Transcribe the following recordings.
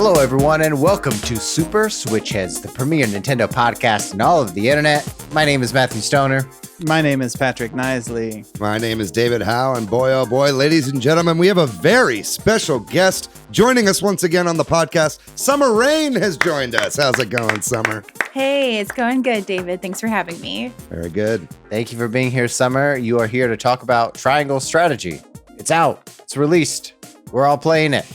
Hello, everyone, and welcome to Super Switch Headz, the premier Nintendo podcast in all of the internet. My name is Matthew Stoner. My name is Patrick Nisley. My name is David Howe, and boy, oh boy, ladies and gentlemen, we have a very special guest joining us once again on the podcast. Summer Rain has joined us. How's it going, Summer? Hey, it's going good, David. Thanks for having me. Very good. Thank you for being here, Summer. You are here to talk about Triangle Strategy. It's out. It's released. We're all playing it.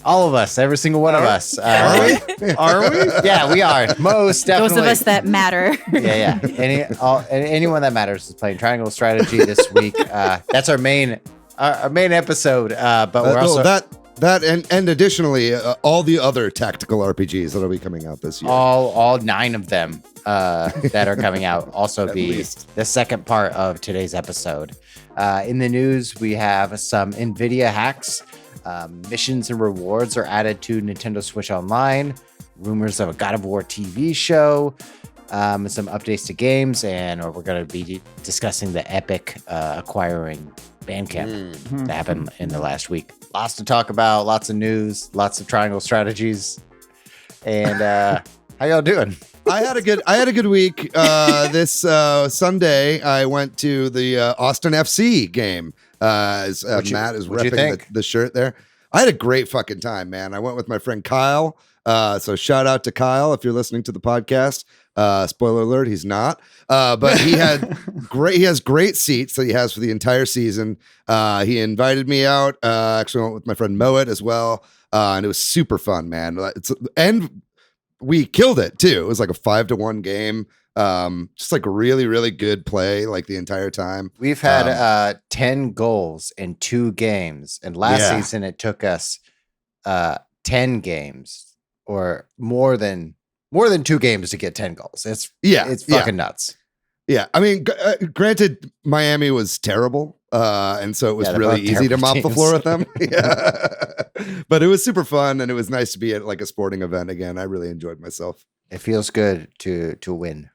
All of us, every single one of us. Are we? Are we? Yeah, we are. Most definitely. Those of us that matter. Yeah. Anyone that matters is playing Triangle Strategy this week. That's our main episode. But we're also that and additionally all the other tactical RPGs that'll be coming out this year. all 9 of them that are coming out also be least. the second part of today's episode. In the news, we have some NVIDIA hacks. Missions and rewards are added to Nintendo Switch Online. Rumors of a God of War TV show. Some updates to games, and we're going to be discussing the Epic acquiring Bandcamp that happened in the last week. Lots to talk about, lots of news, lots of Triangle strategies. And how y'all doing? I had a good week. This Sunday, I went to the Austin FC game. As Matt is repping the shirt there. I had a great fucking time, man. I went with my friend Kyle. So shout out to Kyle if you're listening to the podcast. Spoiler alert, he's not. But he has great seats that he has for the entire season. He invited me out. Actually went with my friend Moet as well. And it was super fun, man. And we killed it too. It was like a 5-1 game. Just like really, really good play like the entire time. We've had 10 goals in 2 games, and last season it took us 10 games or more than 2 games to get 10 goals. It's fucking nuts. Yeah, I mean, granted, Miami was terrible, and so it was really easy to mop the floor with them. Yeah, but it was super fun, and it was nice to be at like a sporting event again. I really enjoyed myself. It feels good to win.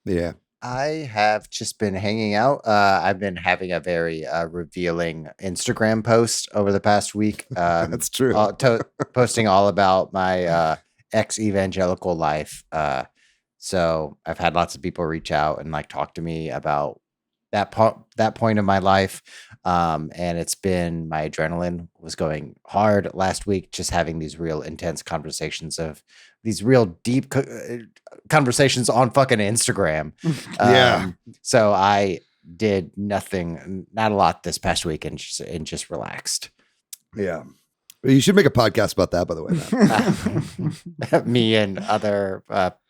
Yeah. I have just been hanging out. I've been having a very revealing Instagram post over the past week. That's true. Posting all about my ex-evangelical life. So I've had lots of people reach out and like talk to me about that point of my life. And it's been, my adrenaline was going hard last week, just having these real intense conversations of these real deep conversations on fucking Instagram. So I did nothing, not a lot this past week, and just relaxed. Yeah. You should make a podcast about that, by the way. Me and other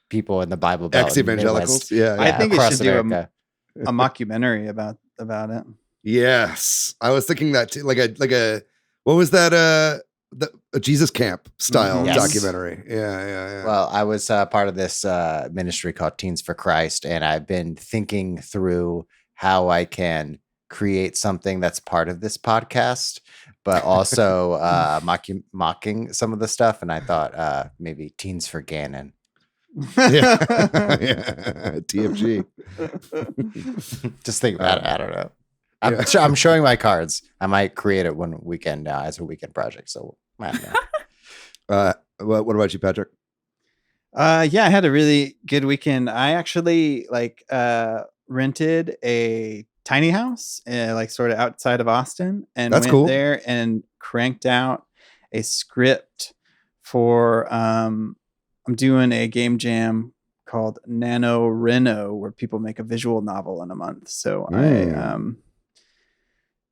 people in the Bible Belt. Ex-evangelicals. Yeah. I think you should America. do a mockumentary about it. Yes. I was thinking that too. Like a what was that? A Jesus Camp style documentary. Yeah. Well, I was part of this ministry called Teens for Christ, and I've been thinking through how I can create something that's part of this podcast, but also mocking some of the stuff. And I thought maybe Teens for Gannon. Yeah. TFG. Just think about it. I don't know. I'm showing my cards. I might create it one weekend as a weekend project. So I don't know. What about you, Patrick? I had a really good weekend. I actually rented a tiny house, like sort of outside of Austin, and That's went cool. there and cranked out a script for. I'm doing a game jam called NaNoWriMo, where people make a visual novel in a month. So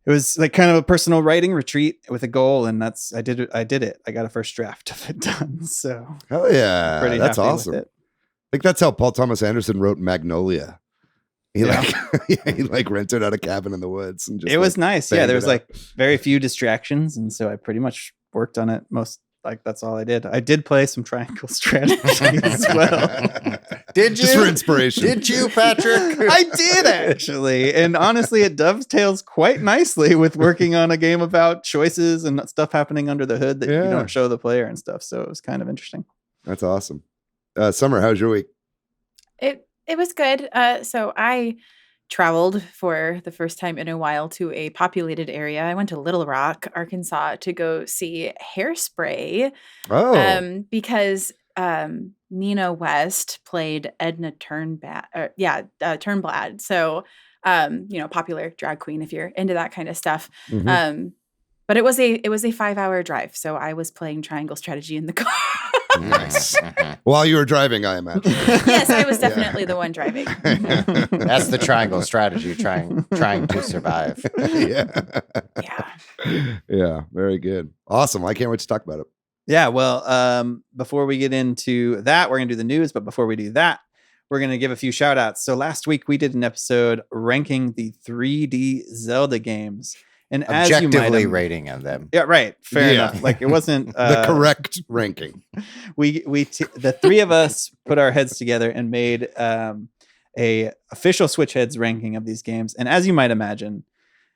it was like kind of a personal writing retreat with a goal, and I did it. I got a first draft of it done. So hell yeah, pretty that's happy awesome. with it. I think that's how Paul Thomas Anderson wrote Magnolia. He rented out a cabin in the woods, and just it was nice. Yeah, there was out. like very few distractions, and so I pretty much worked on it that's all I did. I did play some Triangle Strategy as well. Did you? Just for inspiration. Did you, Patrick? I did actually. And honestly, it dovetails quite nicely with working on a game about choices and stuff happening under the hood that you don't show the player and stuff. So it was kind of interesting. That's awesome. Summer, how's your week? It was good. So I traveled for the first time in a while to a populated area. I went to Little Rock, Arkansas, to go see Hairspray. Because Nina West played Edna Turnblad. So, popular drag queen if you're into that kind of stuff. Mm-hmm. But it was a 5-hour drive, so I was playing Triangle Strategy in the car. Nice. While you were driving, I imagine. Yes, I was definitely the one driving. That's the Triangle Strategy, trying to survive. Yeah. Very good. Awesome. I can't wait to talk about it. Yeah, well, before we get into that, we're going to do the news. But before we do that, we're going to give a few shout outs. So last week we did an episode ranking the 3D Zelda games. And objectively rating of them. Yeah, right. Fair enough. Like it wasn't the correct ranking. The three of us put our heads together and made a official Switch Headz ranking of these games. And as you might imagine,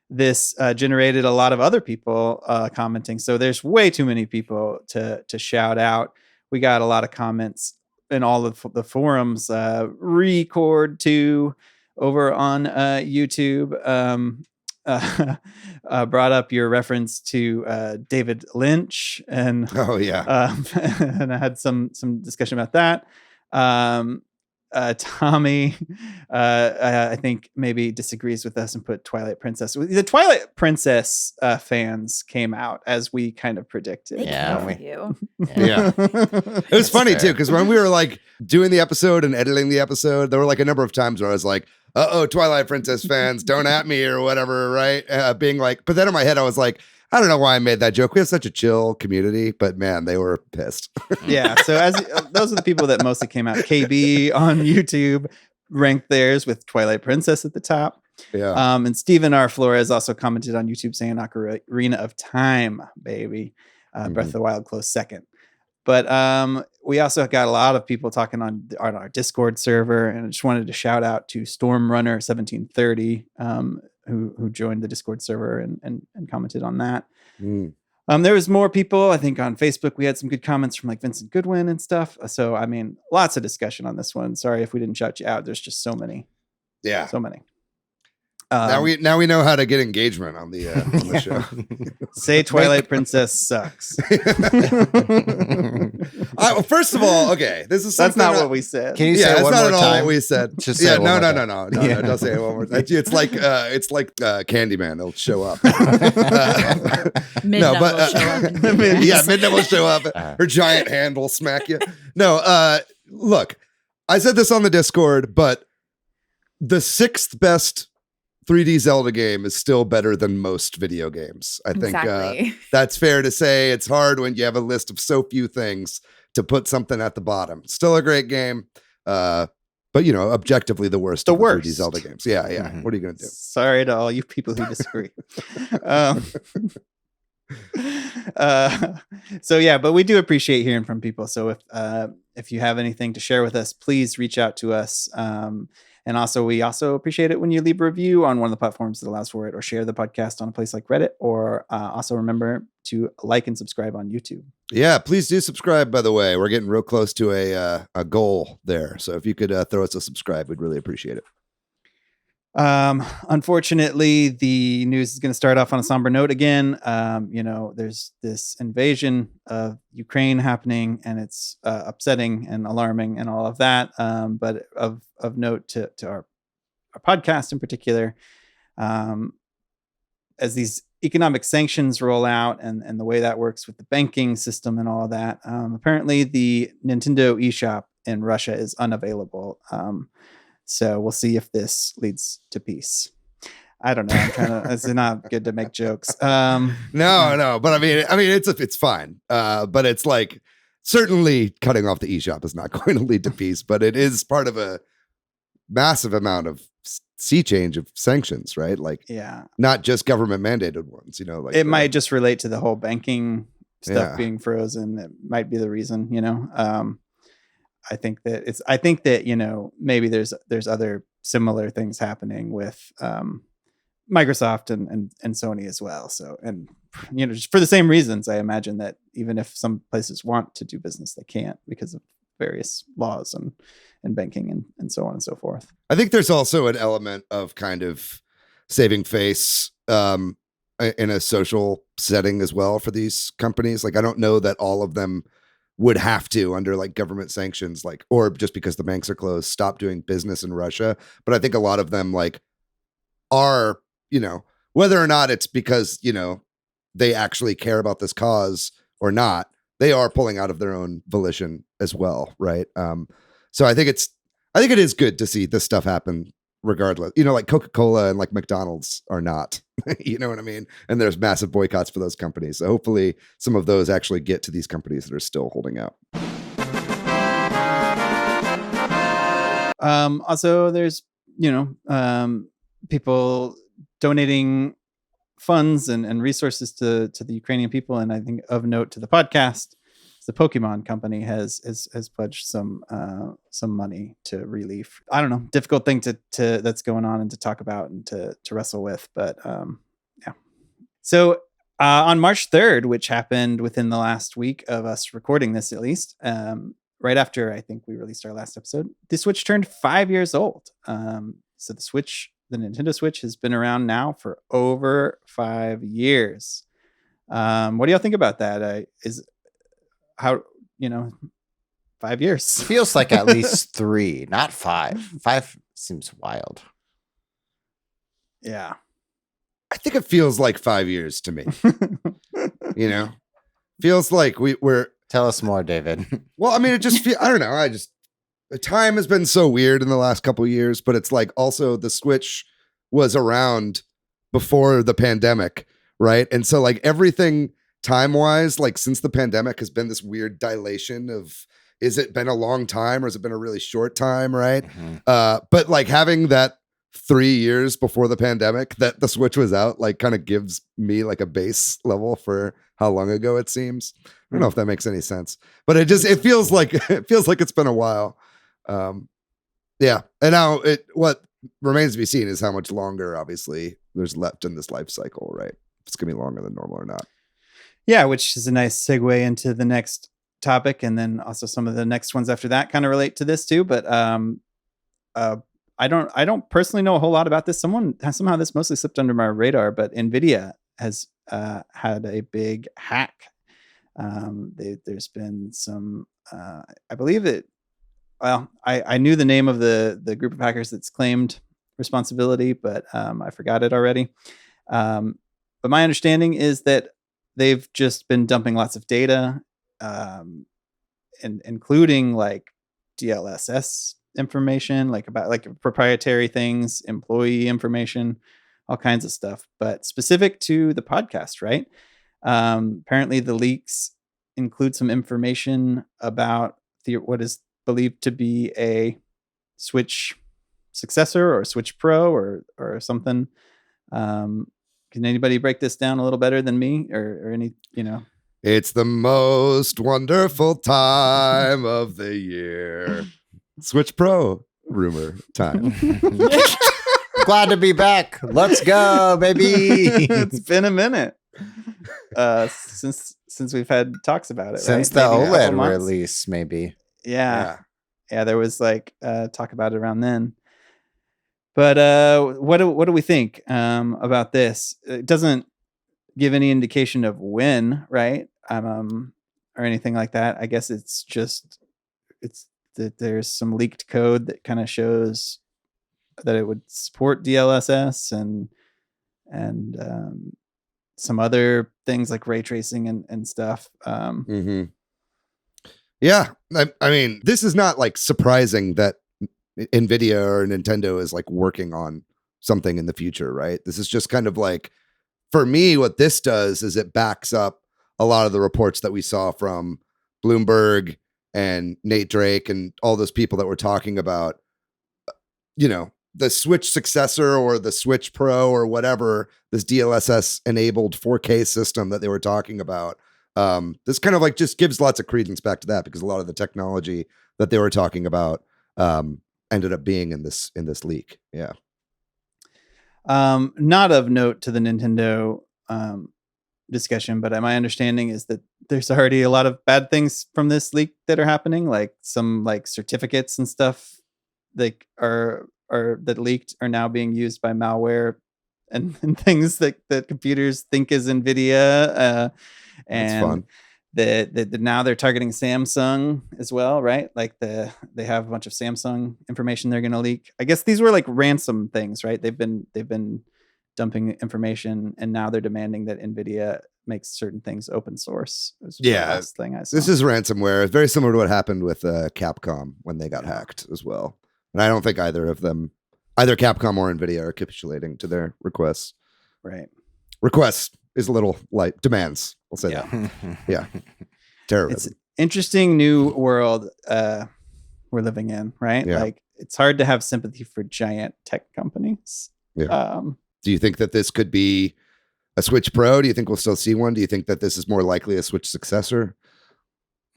this generated a lot of other people commenting. So there's way too many people to shout out. We got a lot of comments in all of the forums. Record 2 over on YouTube. Brought up your reference to David Lynch, and and I had some discussion about that. Tommy, I think maybe disagrees with us and put Twilight Princess. The Twilight Princess fans came out as we kind of predicted. It was funny too, because when we were like doing the episode and editing the episode, there were like a number of times where I was like, Twilight Princess fans, don't at me or whatever, right? Being like, but then in my head I was like, I don't know why I made that joke. We have such a chill community, but man, they were pissed. Yeah. So those are the people that mostly came out. KB on YouTube ranked theirs with Twilight Princess at the top. Yeah. And Stephen R. Flores also commented on YouTube saying Ocarina of Time, baby. Breath of the Wild close second. But we also got a lot of people talking on our Discord server, and I just wanted to shout out to Stormrunner1730, who joined the Discord server and commented on that. There was more people. I think on Facebook we had some good comments from like Vincent Goodwin and stuff. So I mean, lots of discussion on this one. Sorry if we didn't shout you out. There's just so many. Yeah, so many. Now we know how to get engagement on the show. Say Twilight Princess sucks. First of all, okay, this is that's not what we said. Can you say it one more time? That's not at all what we said. Just say no. Don't say it one more time. It's like Candyman. It'll show up. Midnight will show up. Midnight will show up. Her giant hand will smack you. No, look, I said this on the Discord, but the 6th best 3D Zelda game is still better than most video games. I think that's fair to say. It's hard when you have a list of so few things to put something at the bottom. Still a great game, but objectively the worst. 3D Zelda games. Yeah. Mm-hmm. What are you gonna do? Sorry to all you people who disagree. But we do appreciate hearing from people. So if you have anything to share with us, please reach out to us. And also, we also appreciate it when you leave a review on one of the platforms that allows for it, or share the podcast on a place like Reddit, or also remember to like and subscribe on YouTube. Yeah, please do subscribe, by the way. We're getting real close to a goal there. So if you could throw us a subscribe, we'd really appreciate it. Unfortunately, the news is going to start off on a somber note again. There's this invasion of Ukraine happening, and it's upsetting and alarming and all of that. But of note to our podcast in particular, as these economic sanctions roll out and the way that works with the banking system and all of that, apparently the Nintendo eShop in Russia is unavailable. So we'll see if this leads to peace. I don't know. It's not good to make jokes. No, but I mean, it's fine. But it's like certainly cutting off the eShop is not going to lead to peace. But it is part of a massive amount of sea change of sanctions, right? Like, not just government mandated ones. It might just relate to the whole banking stuff being frozen. It might be the reason. I think that maybe there's other similar things happening with Microsoft and Sony as well. So, and just for the same reasons, I imagine that even if some places want to do business, they can't because of various laws and banking and so on and so forth. I think there's also an element of kind of saving face in a social setting as well for these companies. Like, I don't know that all of them would have to, under like government sanctions, like, or just because the banks are closed, stop doing business in Russia. But I think a lot of them like are, you know, whether or not it's because, you know, they actually care about this cause or not, they are pulling out of their own volition as well. Right. So I think it is good to see this stuff happen regardless. You know, like Coca-Cola and like McDonald's are not, you know what I mean? And there's massive boycotts for those companies. So hopefully some of those actually get to these companies that are still holding out. Also, there's, you know, people donating funds and resources to the Ukrainian people. And I think of note to the podcast, the Pokemon company has pledged some money to relief. I don't know, difficult thing to that's going on and to talk about and to wrestle with, but yeah. So on March 3rd, which happened within the last week of us recording this, at least, right after I think we released our last episode, the Switch turned 5 years old. So the Nintendo Switch has been around now for over 5 years. What do y'all think about that? How, you know, 5 years feels like at least 3, not 5. 5 seems wild. Yeah, I think it feels like 5 years to me. You know, feels like we're. Tell us more, David. Well, I mean, it just I don't know. The time has been so weird in the last couple of years, but it's like also the Switch was around before the pandemic, right? And so like everything time-wise, like since the pandemic has been this weird dilation of, is it been a long time or has it been a really short time, right? Mm-hmm. But like having that 3 years before the pandemic that the Switch was out, like kind of gives me like a base level for how long ago it seems. I don't know if that makes any sense, but it feels like it's been a while. Yeah. And now what remains to be seen is how much longer obviously there's left in this life cycle, right? If it's gonna be longer than normal or not. Yeah, which is a nice segue into the next topic, and then also some of the next ones after that kind of relate to this too. But I don't personally know a whole lot about this. Somehow this mostly slipped under my radar, but NVIDIA has had a big hack. There's been some, I believe it. Well, I knew the name of the group of hackers that's claimed responsibility, but I forgot it already. But my understanding is that they've just been dumping lots of data, and including like DLSS information, like about like proprietary things, employee information, all kinds of stuff, but specific to the podcast, right? Apparently the leaks include some information about what is believed to be a Switch successor or Switch Pro or something. Can anybody break this down a little better than me or any, you know? It's the most wonderful time of the year. Switch Pro rumor time. Glad to be back. Let's go, baby. It's been a minute since we've had talks about it. Since right? the OLED release, maybe. Yeah. There was like talk about it around then. But what do we think about this? It doesn't give any indication of when, right? Or anything like that. I guess it's that there's some leaked code that kind of shows that it would support DLSS and some other things like ray tracing and stuff. Mm-hmm. Yeah, I mean, this is not like surprising that NVIDIA or Nintendo is like working on something in the future, right? This is just kind of like, for me, what this does is it backs up a lot of the reports that we saw from Bloomberg and Nate Drake and all those people that were talking about, you know, the Switch successor or the Switch Pro or whatever, this DLSS enabled 4K system that they were talking about. This kind of like just gives lots of credence back to that, because a lot of the technology that they were talking about ended up being in this leak. Yeah. Not of note to the Nintendo discussion, but my understanding is that there's already a lot of bad things from this leak that are happening, like some like certificates and stuff like that leaked are now being used by malware and things that computers think is NVIDIA. And that now they're targeting Samsung as well, right? Like they have a bunch of Samsung information they're going to leak. I guess these were like ransom things, right? They've been dumping information, and now they're demanding that NVIDIA makes certain things open source. This is ransomware. It's very similar to what happened with Capcom when they got hacked as well. And I don't think either Capcom or NVIDIA are capitulating to their requests. Right. Requests is a little light. Demands. We'll say that. Yeah. Terrorism. It's an interesting new world we're living in, right? Yeah. Like it's hard to have sympathy for giant tech companies. Yeah. Do you think that this could be a Switch Pro? Do you think we'll still see one? Do you think that this is more likely a Switch successor?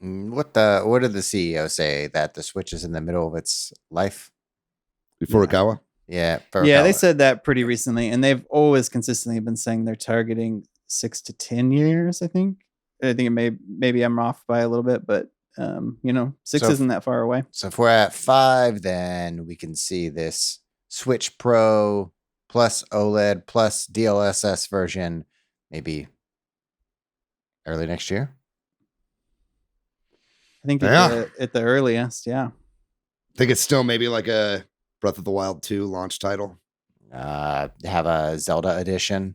What did the CEO say? That the Switch is in the middle of its life? Furukawa? Yeah. Yeah, they said that pretty recently, and they've always consistently been saying they're targeting 6 to 10 years, I think. I think maybe I'm off by a little bit, but 6 isn't that far away. So if we're at 5, then we can see this Switch Pro plus OLED plus DLSS version maybe early next year. I think at the earliest, yeah. I think it's still maybe like a Breath of the Wild 2 launch title. Have a Zelda edition.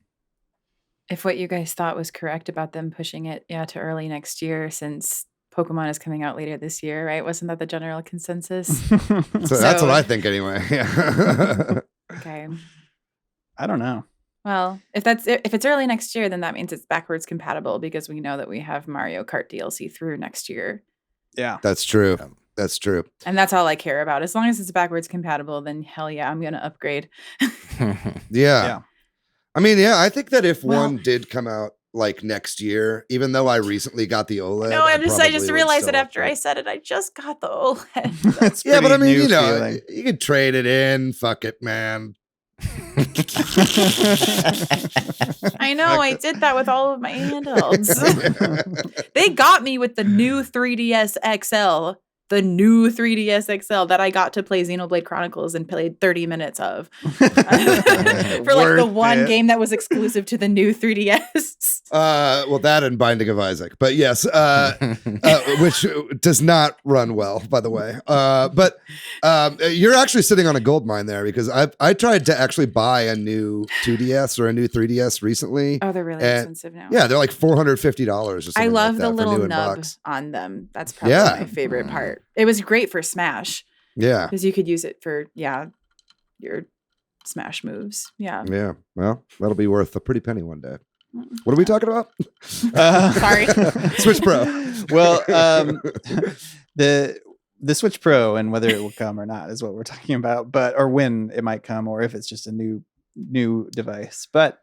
If what you guys thought was correct about them pushing it, to early next year, since Pokemon is coming out later this year, right? Wasn't that the general consensus? So that's what I think anyway. Yeah. Okay. I don't know. Well, if it's early next year, then that means it's backwards compatible, because we know that we have Mario Kart DLC through next year. Yeah. That's true. That's true. And that's all I care about. As long as it's backwards compatible, then hell yeah, I'm going to upgrade. Yeah. I mean, I think that if one did come out like next year, even though I recently got the OLED. No, I just realized it after I said it. I just got the OLED. That's but I mean, you could trade it in. Fuck it, man. I know, I did that with all of my handhelds. They got me with the new 3DS XL. The new 3DS XL that I got to play Xenoblade Chronicles and played 30 minutes of. For like the one game that was exclusive to the new 3DS. Well, that and Binding of Isaac. But yes, which does not run well, by the way. But you're actually sitting on a gold mine there, because I tried to actually buy a new 2DS or a new 3DS recently. Oh, they're really expensive now. Yeah, they're like $450 or something. I love like the little nub on them. That's probably my favorite part. It was great for Smash. Yeah. Because you could use it for, your Smash moves. Yeah. Yeah. Well, that'll be worth a pretty penny one day. What are we talking about? Sorry. Switch Pro. Well, the Switch Pro and whether it will come or not is what we're talking about, or when it might come, or if it's just a new device. But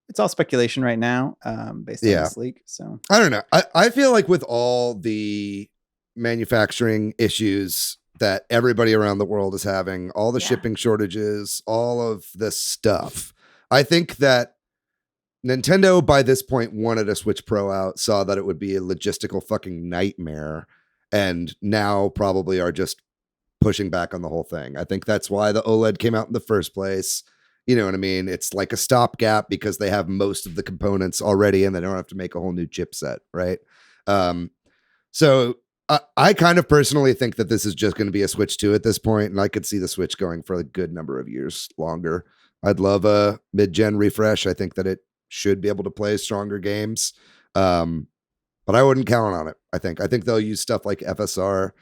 it's all speculation right now, based on this leak. So I don't know. I feel like with all the manufacturing issues that everybody around the world is having, all the shipping shortages, all of this stuff, I think that Nintendo by this point wanted a Switch Pro out, saw that it would be a logistical fucking nightmare, and now probably are just pushing back on the whole thing. I think that's why the OLED came out in the first place. You know what I mean? It's like a stopgap because they have most of the components already and they don't have to make a whole new chipset, right? So I kind of personally think that this is just going to be a Switch 2 at this point, and I could see the Switch going for a good number of years longer. I'd love a mid-gen refresh. I think that it should be able to play stronger games, but I wouldn't count on it. I think they'll use stuff like FSR,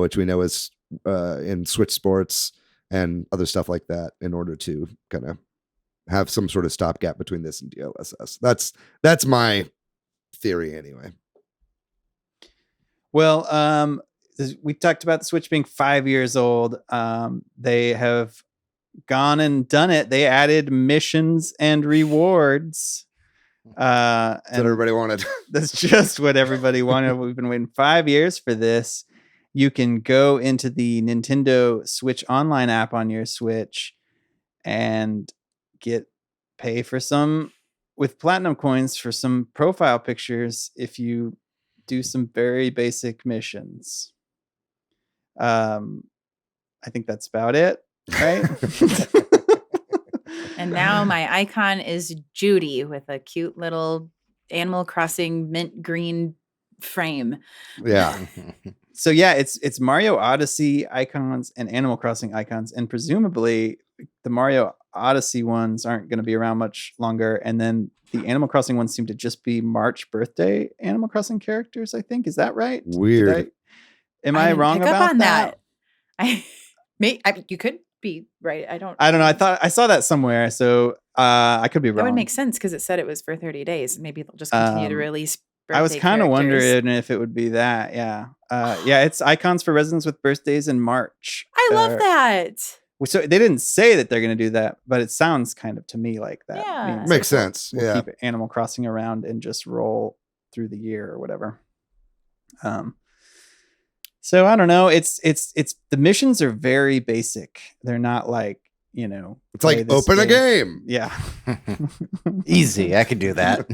which we know is in Switch Sports, and other stuff like that in order to kind of have some sort of stopgap between this and DLSS. That's my theory anyway. Well, we talked about the Switch being 5 years old. They have gone and done it. They added missions and rewards. That's what everybody wanted. That's just what everybody wanted. We've been waiting 5 years for this. You can go into the Nintendo Switch Online app on your Switch and pay for some with platinum coins for some profile pictures, if you do some very basic missions. I think that's about it, right? And now my icon is Judy with a cute little Animal Crossing mint green frame. Yeah. So yeah, it's Mario Odyssey icons and Animal Crossing icons, and presumably the Mario Odyssey ones aren't going to be around much longer, and then the Animal Crossing ones seem to just be March birthday Animal Crossing characters. I think, is that right? Weird. Am I wrong pick up about on that? You could be right. I don't know. I thought I saw that somewhere, so I could be wrong. That would make sense because it said it was for 30 days. Maybe they'll just continue to release. I was kind of wondering if it would be that. Yeah. It's icons for residents with birthdays in March. I love that. So they didn't say that they're going to do that, but it sounds kind of to me like that. Yeah. Makes sense. We'll keep Animal Crossing around and just roll through the year or whatever. So I don't know. It's the missions are very basic. They're not like, it's like open a game. Yeah. Easy. I could do that.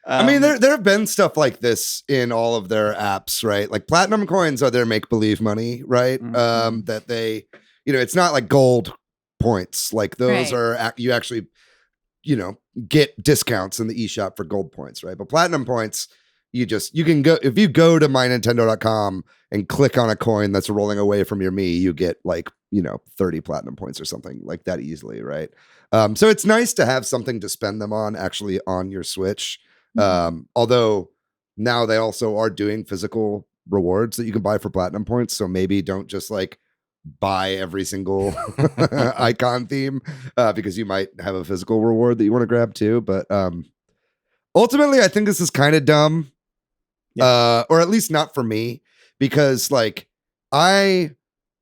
I mean, there have been stuff like this in all of their apps, right? Like platinum coins are their make-believe money, right? Mm-hmm. That they, it's not like gold points. Like those are, you actually, get discounts in the eShop for gold points, right? But platinum points, you can go, if you go to mynintendo.com and click on a coin that's rolling away from your Mii, you get like, 30 platinum points or something like that easily, right? So it's nice to have something to spend them on actually on your Switch. Although now they also are doing physical rewards that you can buy for platinum points. So maybe don't just like buy every single icon theme because you might have a physical reward that you want to grab too. But ultimately, I think this is kind of dumb. Yeah. Or at least not for me, because like I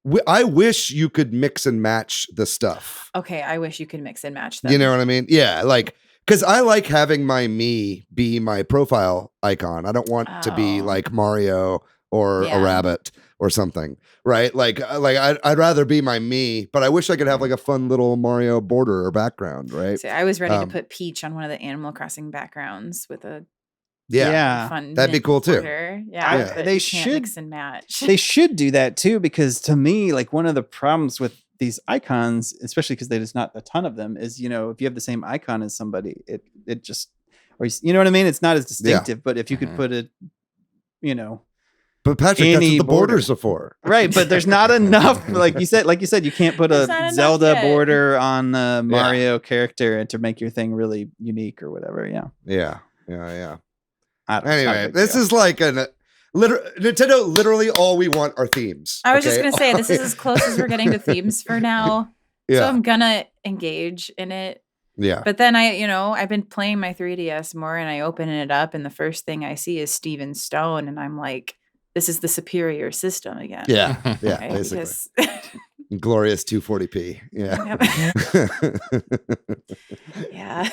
wish you could mix and match the stuff. Okay, I wish you could mix and match them. You know what I mean? Yeah, like because I like having my Mii be my profile icon. I don't want to be like Mario or a rabbit or something, right? Like I'd rather be my Mii, but I wish I could have like a fun little Mario border or background, right? See, I was ready to put Peach on one of the Animal Crossing backgrounds with a fun that'd be cool too. Yeah, they should mix and match. They should do that too, because to me, like one of the problems with these icons, especially because there's not a ton of them, is if you have the same icon as somebody, it just, or you know what I mean? It's not as distinctive. But if you could put it, But Patrick, that's what the borders are for, right? But there's not enough. Like you said, you can't put a Zelda border on a Mario character to make your thing really unique or whatever. Yeah. Anyway, this is like Nintendo. Literally, all we want are themes. I was just gonna say this is as close as we're getting to themes for now. So I'm gonna engage in it. Yeah. But then I've been playing my 3DS more, and I open it up, and the first thing I see is Steven Stone, and I'm like, this is the superior system again. Yeah. Yeah. Right? Basically. Glorious 240p. Yeah. Yeah.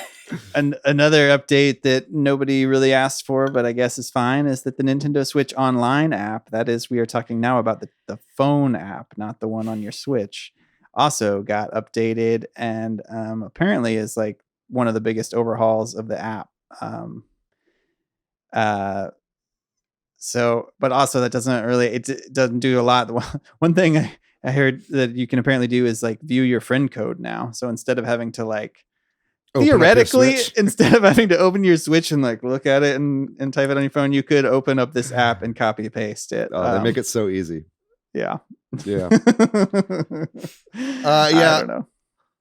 And another update that nobody really asked for, but I guess is fine, is that the Nintendo Switch Online app, that is, we are talking now about the phone app, not the one on your Switch, also got updated, and apparently is like one of the biggest overhauls of the app. So, but also that doesn't really, it doesn't do a lot. One thing I heard that you can apparently do is like view your friend code now. So instead of having to like, theoretically, instead of having to open your Switch and like look at it and type it on your phone, you could open up this app and copy paste it. Oh, they make it so easy. Yeah. Yeah. I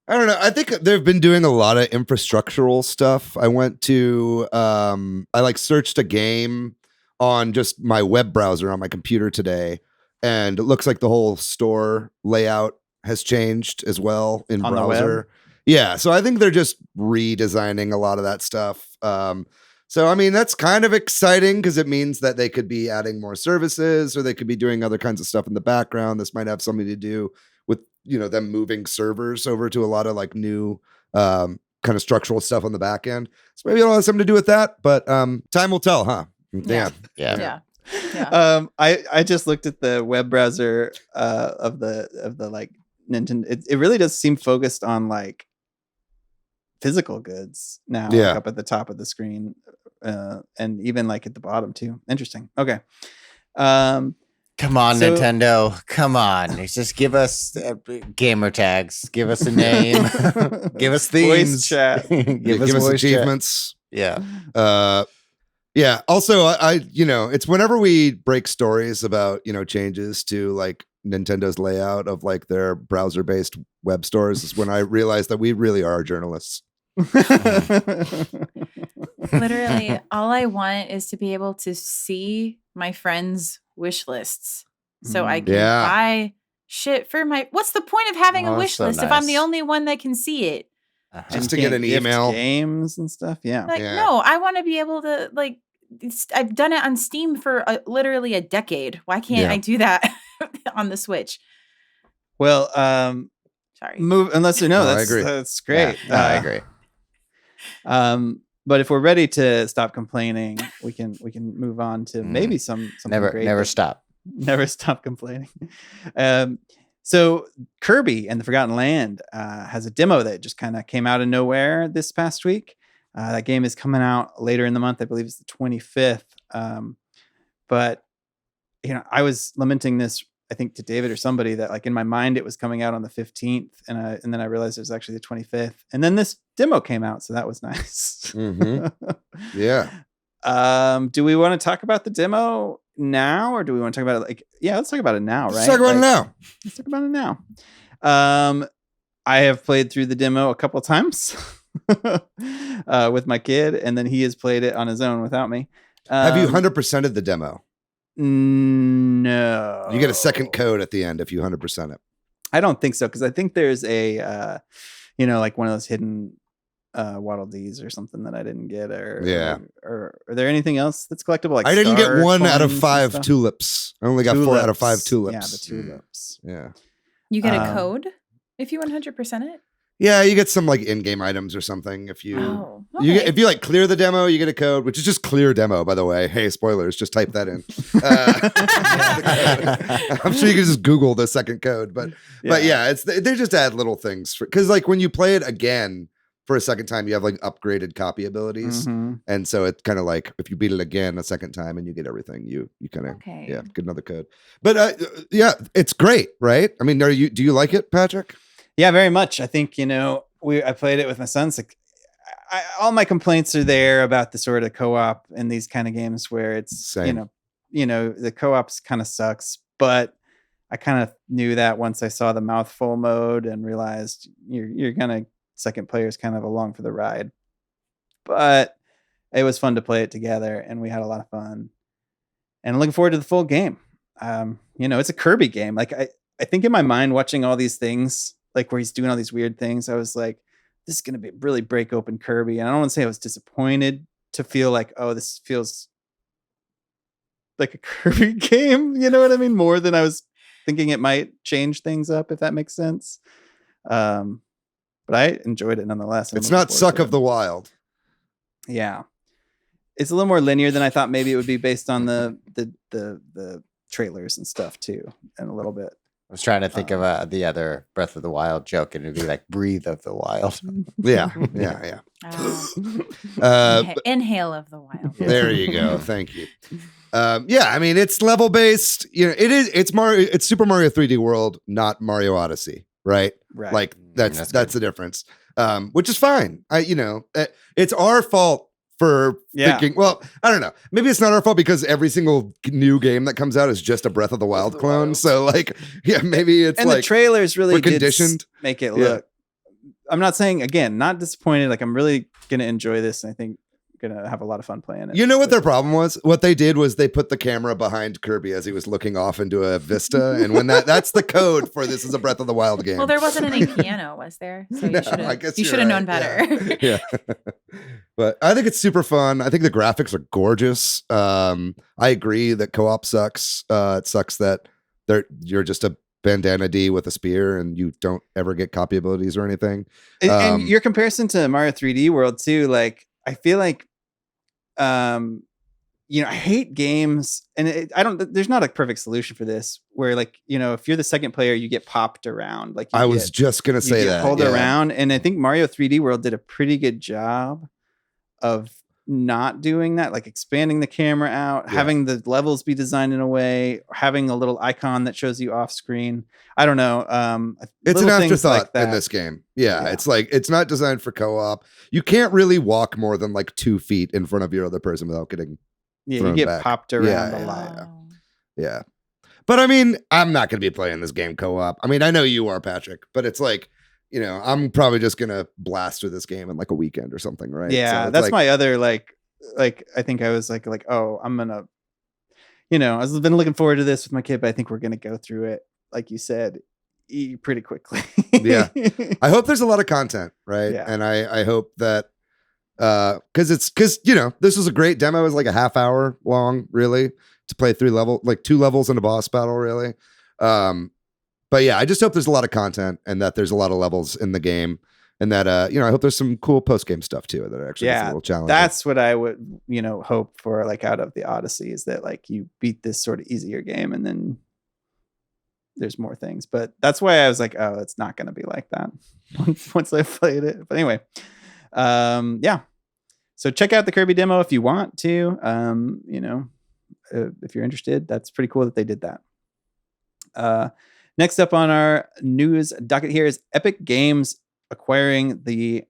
don't know. I think they've been doing a lot of infrastructural stuff. I went to, I searched a game on just my web browser on my computer today, and it looks like the whole store layout has changed as well in on browser. Yeah, so I think they're just redesigning a lot of that stuff. So I mean, that's kind of exciting because it means that they could be adding more services, or they could be doing other kinds of stuff in the background. This might have something to do with them moving servers over to a lot of like new kind of structural stuff on the back end. So maybe it'll have something to do with that, but time will tell, huh? Yeah. I just looked at the web browser of the like Nintendo. It really does seem focused on like physical goods now, like up at the top of the screen, and even like at the bottom too. Interesting. Okay. Come on, Nintendo. Come on. Just give us gamer tags. Give us a name. Give us themes. Voice chat. give us achievements. Chat. Yeah. Yeah. Also, I it's whenever we break stories about, changes to like Nintendo's layout of like their browser-based web stores is when I realize that we really are journalists. Literally, all I want is to be able to see my friends' wish lists so I can buy shit for my. What's the point of having a wish list if I'm the only one that can see it? Just to get an email, games and stuff. Yeah. No, I want to be able to like. I've done it on Steam for literally a decade. Why can't I do that on the Switch? Well, sorry. Unless you know, I agree. That's great. Yeah, I agree. But if we're ready to stop complaining, we can move on to maybe something great. Never stop. Never stop complaining. So Kirby and the Forgotten Land has a demo that just kind of came out of nowhere this past week. That game is coming out later in the month. I believe it's the 25th. But I was lamenting this, I think, to David or somebody, that like in my mind it was coming out on the 15th, and then I realized it was actually the 25th. And then this demo came out, so that was nice. Mm-hmm. Yeah. Do we want to talk about the demo now, or do we want to talk about it? Let's talk about it now, right? Let's talk about it now. Let's talk about it now. I have played through the demo a couple of times with my kid, and then he has played it on his own without me. Have you 100%ed the demo? No. You get a second code at the end if you 100% it. I don't think so, because I think there's a, like one of those hidden Waddle Dees or something that I didn't get. Or are there anything else that's collectible? Like I didn't get 1 out of 5 tulips. I only got 4 out of 5 tulips. Yeah, the tulips. Yeah. You get a code if you 100% it? Yeah, you get some like in-game items or something if you okay. if you like clear the demo, you get a code, which is just clear demo, by the way. Hey, spoilers, just type that in. I'm sure you can just Google the second code, but yeah, they just add little things because like when you play it again for a second time, you have like upgraded copy abilities, and so it's kind of like if you beat it again a second time and you get everything, you kind of get another code. But it's great, right? I mean, do you like it, Patrick? Yeah, very much. I think, I played it with my sons. Like, all my complaints are there about the sort of co-op in these kind of games where it's, Same. The co-ops kind of sucks. But I kind of knew that once I saw the mouthful mode and realized you're gonna second players kind of along for the ride. But it was fun to play it together, and we had a lot of fun. And I'm looking forward to the full game. It's a Kirby game. Like I think in my mind, watching all these things, like where he's doing all these weird things, I was like, this is going to really break open Kirby. And I don't want to say I was disappointed to feel like, oh, this feels like a Kirby game. You know what I mean? More than I was thinking it might change things up, if that makes sense. But I enjoyed it nonetheless. It's not Suck of the Wild. Yeah. It's a little more linear than I thought maybe it would be based on the trailers and stuff too, and a little bit. I was trying to think of the other Breath of the Wild joke, and it'd be like Breathe of the Wild. Yeah. Inhale of the Wild. There you go. Thank you. I mean, it's level based. It's Super Mario 3D World, not Mario Odyssey, right? Right. Like that's the difference. Which is fine. It's our fault for thinking, well, I don't know. Maybe it's not our fault because every single new game that comes out is just a Breath of the Wild clone. So like, maybe it's and like the trailers really did conditioned. Make it look. I'm not saying, again, not disappointed. Like I'm really going to enjoy this. And I think I'm going to have a lot of fun playing it. You know what their problem was? What they did was they put the camera behind Kirby as he was looking off into a vista. And when that's the code for this is a Breath of the Wild game. Well, there wasn't any piano, was there? So you should have known better. Yeah. But I think it's super fun. I think the graphics are gorgeous. I agree that co-op sucks. It sucks that you're just a bandana D with a spear and you don't ever get copy abilities or anything. And your comparison to Mario 3D World too, like I feel like I hate games, and there's not a perfect solution for this where like, if you're the second player, you get popped around. Like I was just going to say that. Pulled around. And I think Mario 3D World did a pretty good job of not doing that, like expanding the camera out, having the levels be designed in a way, having a little icon that shows you off screen. I don't know. It's an afterthought in this game. Yeah. It's like, it's not designed for co-op. You can't really walk more than like 2 feet in front of your other person without getting you get back. popped around a lot. Yeah. But I mean, I'm not going to be playing this game co-op. I mean, I know you are, Patrick, but it's like, I'm probably just going to blast through this game in like a weekend or something, right? Yeah, so that's like, my other like I think I was like, oh, I'm going to, I've been looking forward to this with my kid, but I think we're going to go through it, like you said, pretty quickly. Yeah. I hope there's a lot of content, right? Yeah. And I hope that because this was a great demo. It was like a half hour long, really, to play 2 levels and a boss battle, really. But yeah, I just hope there's a lot of content and that there's a lot of levels in the game, and that I hope there's some cool post game stuff too that actually is a little challenging. That's what I would hope for, like out of the Odyssey, is that like you beat this sort of easier game and then there's more things. But that's why I was like, oh, it's not going to be like that once I played it. But anyway. So check out the Kirby demo if you want to. If you're interested, that's pretty cool that they did that. Next up on our news docket here is Epic Games acquiring the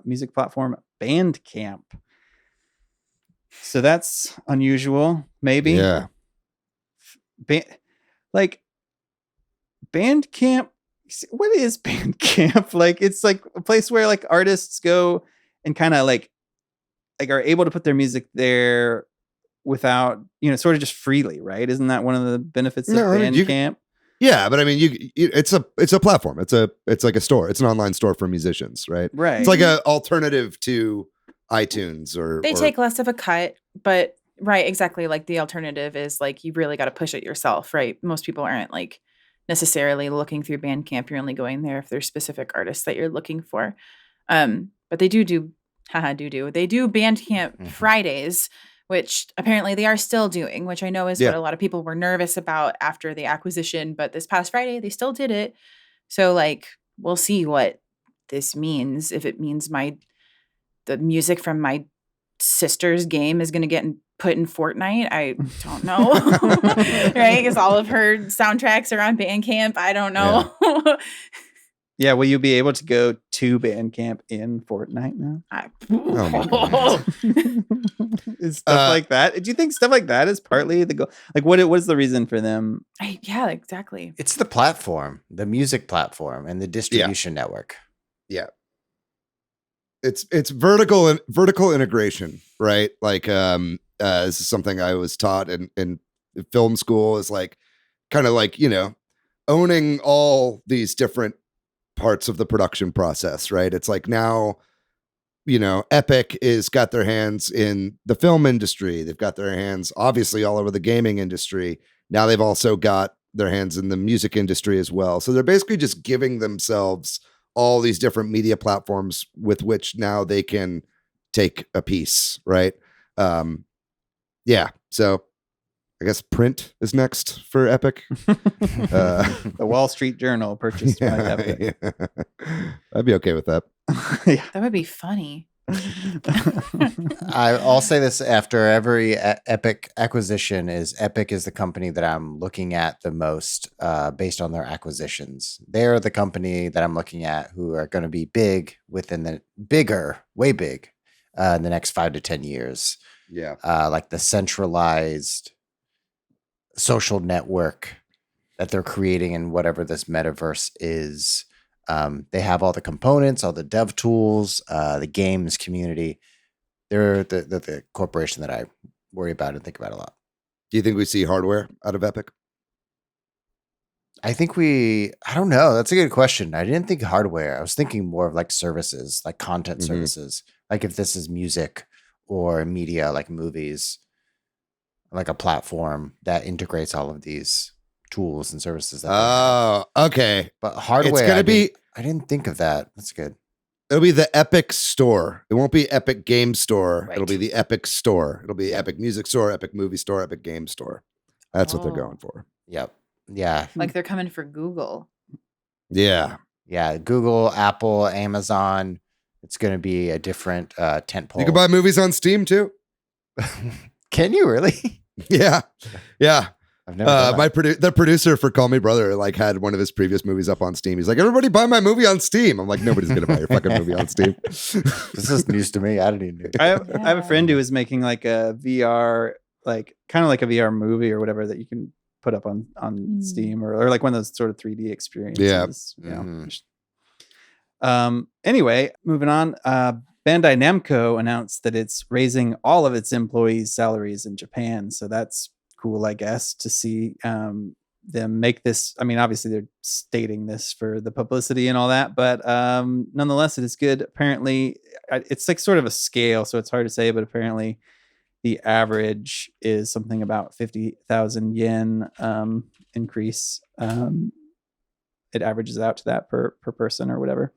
music platform Bandcamp. So that's unusual, maybe. Yeah. Bandcamp. What is Bandcamp? Like, it's like a place where like artists go and kind of like are able to put their music there without, sort of just freely, right? Isn't that one of the benefits of Bandcamp? Yeah, but I mean, it's a platform. It's like a store. It's an online store for musicians, right? Right. It's like an alternative to iTunes or they take less of a cut, but right, exactly. Like the alternative is like you really got to push it yourself, right? Most people aren't like necessarily looking through Bandcamp. You're only going there if there's specific artists that you're looking for. But they do Bandcamp Fridays, which apparently they are still doing, which I know is what a lot of people were nervous about after the acquisition. But this past Friday, they still did it. So like, we'll see what this means. If it means the music from my sister's game is going to get put in Fortnite, I don't know. Right? Because all of her soundtracks are on Bandcamp. I don't know. Yeah, will you be able to go to Bandcamp in Fortnite now? Is stuff like that? Do you think stuff like that is partly the goal? Like, what is the reason for them? Yeah, exactly. It's the platform, the music platform, and the distribution network. Yeah. It's vertical integration, right? Like, this is something I was taught in film school, is like kind of like, owning all these different parts of the production process, right? It's like now, Epic is got their hands in the film industry. They've got their hands obviously all over the gaming industry. Now they've also got their hands in the music industry as well. So they're basically just giving themselves all these different media platforms with which now they can take a piece, right? So I guess print is next for Epic. The Wall Street Journal purchased by Epic. Yeah. I'd be okay with that. That would be funny. I'll say this after every Epic acquisition: Epic is the company that I'm looking at the most based on their acquisitions. They're the company that I'm looking at who are going to be big way big in the next 5 to 10 years. Yeah. Like the centralized social network that they're creating in whatever this metaverse is. They have all the components, all the dev tools, the games community. They're the corporation that I worry about and think about a lot. Do you think we see hardware out of Epic? I don't know. That's a good question. I didn't think hardware. I was thinking more of like services, like content services. Like if this is music or media, like movies, like a platform that integrates all of these tools and services. Okay. But hardware, it's gonna be. I didn't think of that. That's good. It'll be the Epic Store. It won't be Epic Game Store. Right. It'll be the Epic Store. It'll be Epic Music Store, Epic Movie Store, Epic Game Store. That's what they're going for. Yep. Yeah. Like they're coming for Google. Yeah. Yeah. Google, Apple, Amazon. It's going to be a different tentpole. You can buy movies on Steam too. Can you really? Yeah. Yeah. I've never done that. The producer for Call Me Brother like had one of his previous movies up on Steam. He's like, everybody buy my movie on Steam. I'm like, nobody's gonna buy your fucking movie on Steam. This is news to me. I didn't even know. I have a friend who is making like a VR, like kind of like a VR movie or whatever that you can put up on Steam or like one of those sort of 3D experiences. Yeah. You know. Anyway, moving on. Bandai Namco announced that it's raising all of its employees' salaries in Japan. So that's cool, I guess, to see them make this. I mean, obviously they're stating this for the publicity and all that, but nonetheless, it is good. Apparently, it's like sort of a scale, so it's hard to say, but apparently the average is something about 50,000 yen increase. It averages out to that per person or whatever.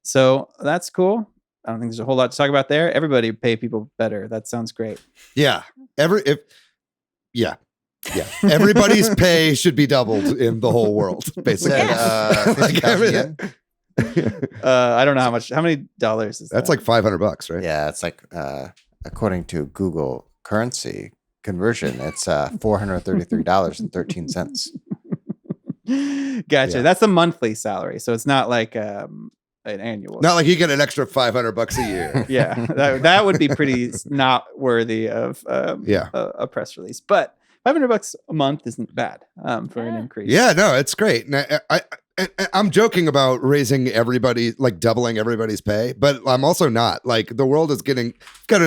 So that's cool. I don't think there's a whole lot to talk about there. Everybody pay people better. That sounds great. Yeah. Yeah. Everybody's pay should be doubled in the whole world, basically. Like everything. I don't know how many dollars is That's that? like $500, right? Yeah, it's like according to Google currency conversion, it's $433.13. Gotcha. Yeah. That's a monthly salary, so it's not like an annual. Not like you get an extra $500 a year. Yeah, that would be pretty not worthy of a press release. But $500 a month isn't bad for an increase. Yeah, no, it's great. And I'm joking about raising everybody, like doubling everybody's pay, but I'm also not. Like the world is got an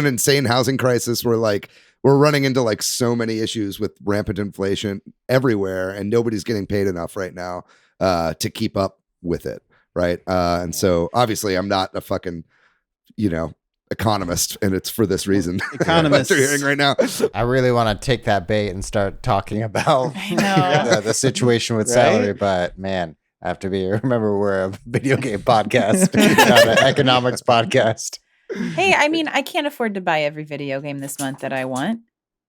insane housing crisis where like we're running into like so many issues with rampant inflation everywhere, and nobody's getting paid enough right now to keep up with it. Right. And so obviously I'm not a fucking, economist, and it's for this reason. Economists. What you're hearing right now. I really want to take that bait and start talking about the situation with salary, but man, I have to remember we're a video game podcast, not an economics podcast. Hey, I mean, I can't afford to buy every video game this month that I want.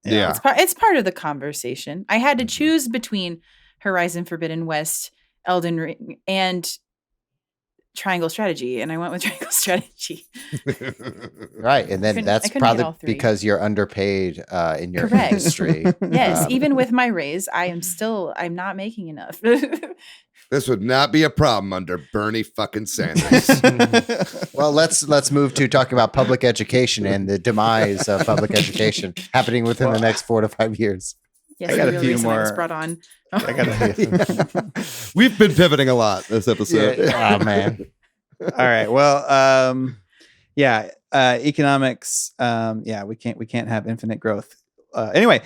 Yeah. It's part of the conversation. I had to choose between Horizon Forbidden West, Elden Ring, and Triangle Strategy, and I went with Triangle Strategy. Right, and then that's probably because you're underpaid in your industry. Yes, even with my raise, I'm not making enough. This would not be a problem under Bernie fucking Sanders. Well, let's move to talking about public education and the demise of public education happening within the next 4 to 5 years. Yes, I got a few more. I was brought on. I got a We've been pivoting a lot this episode. Yeah. Oh man. All right. Well, economics. We can't have infinite growth. Anyway,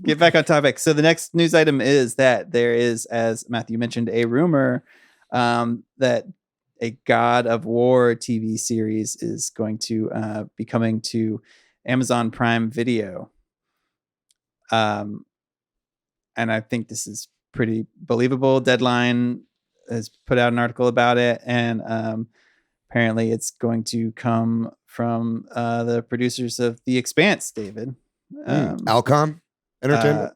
get back on topic. So the next news item is that there is, as Matthew mentioned, a rumor that a God of War TV series is going to be coming to Amazon Prime Video. And I think this is pretty believable. Deadline has put out an article about it, and apparently it's going to come from the producers of The Expanse, David. Alcon Entertainment?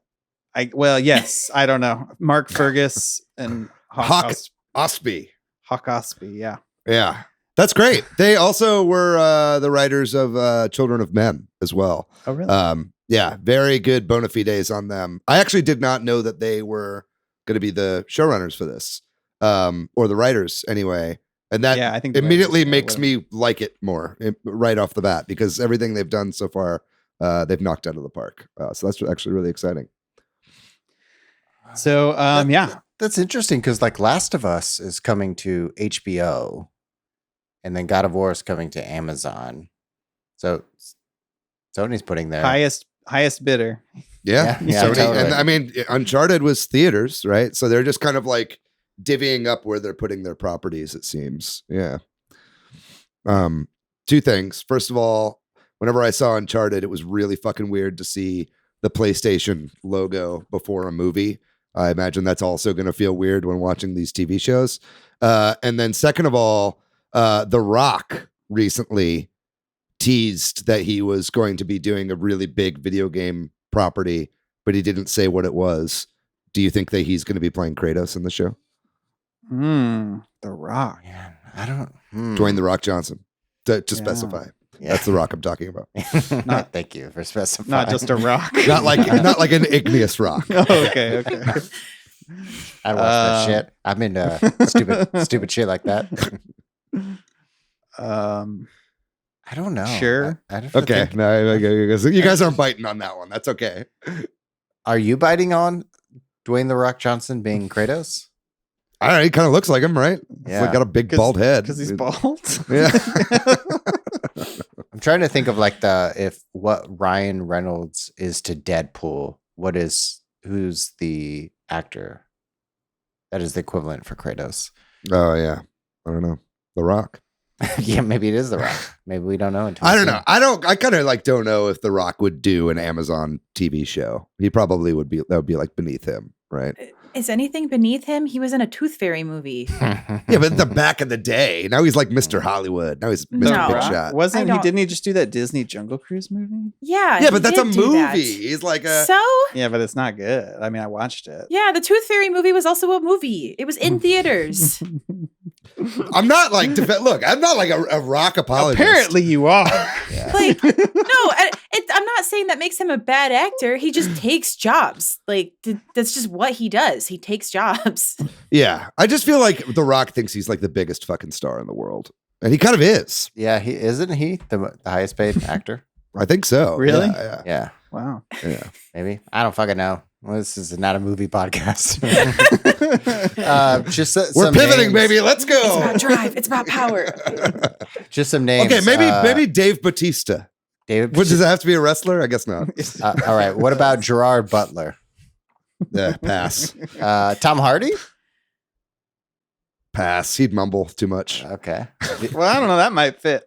Yes. I don't know. Mark Fergus and Hawk Ospey. Hawk Ospey, yeah. Yeah. That's great. They also were the writers of Children of Men as well. Oh, really? Yeah, very good bona fides on them. I actually did not know that they were going to be the showrunners for this, or the writers anyway. And that I think immediately makes me like it more right off the bat, because everything they've done so far, they've knocked out of the park. So that's actually really exciting. So, That's interesting because like Last of Us is coming to HBO, and then God of War is coming to Amazon. So Sony's putting their highest bidder. Yeah. Sony, totally. And I mean, Uncharted was theaters, right? So they're just kind of like divvying up where they're putting their properties, it seems. Yeah. 2 things. First of all, whenever I saw Uncharted, it was really fucking weird to see the PlayStation logo before a movie. I imagine that's also going to feel weird when watching these TV shows. And then second of all, The Rock recently teased that he was going to be doing a really big video game property, but he didn't say what it was. Do you think that he's going to be playing Kratos in the show? The Rock. Man, I don't. Dwayne The Rock Johnson, to specify. Yeah. That's The Rock I'm talking about. Thank you for specifying. Not just a rock. not like an igneous rock. Oh, okay. I watch that shit. I'm into stupid shit like that. I don't know. Sure. I don't okay. think... No, you guys aren't biting on that one. That's okay. Are you biting on Dwayne The Rock Johnson being Kratos? All right, he kind of looks like him, right? Yeah. He's like got a big bald head. Because he's bald? Yeah. I'm trying to think of like what Ryan Reynolds is to Deadpool. Who's the actor that is the equivalent for Kratos? Oh, yeah. I don't know. The Rock. Yeah, maybe it is The Rock. Maybe we don't know. I don't know. I kind of like don't know if The Rock would do an Amazon TV show. He probably would be. That would be like beneath him, right? Is anything beneath him? He was in a Tooth Fairy movie. Yeah, but in the back of the day. Now he's like Mr. Hollywood. Now he's Mr. Big Shot. Didn't he just do that Disney Jungle Cruise movie? Yeah. Yeah, but that's a movie. He's like a... So? Yeah, but it's not good. I mean, I watched it. Yeah, the Tooth Fairy movie was also a movie. It was in theaters. I'm not like... Look, I'm not like a rock apologist. Apparently you are. Yeah. Like, no, I'm not saying that makes him a bad actor. He just takes jobs. Like, that's just what he does. He takes jobs. Yeah. I just feel like The Rock thinks he's like the biggest fucking star in the world. And he kind of is. Yeah, isn't he the highest paid actor? I think so. Really? Yeah. Wow. Yeah. Maybe. I don't fucking know. Well, this is not a movie podcast. We're pivoting, baby. Let's go. It's about drive. It's about power. Just some names. Okay, maybe Dave Bautista. Does it have to be a wrestler? I guess not. All right. What about Gerard Butler? Yeah, pass. Tom Hardy? Pass. He'd mumble too much. Okay. Well, I don't know. That might fit.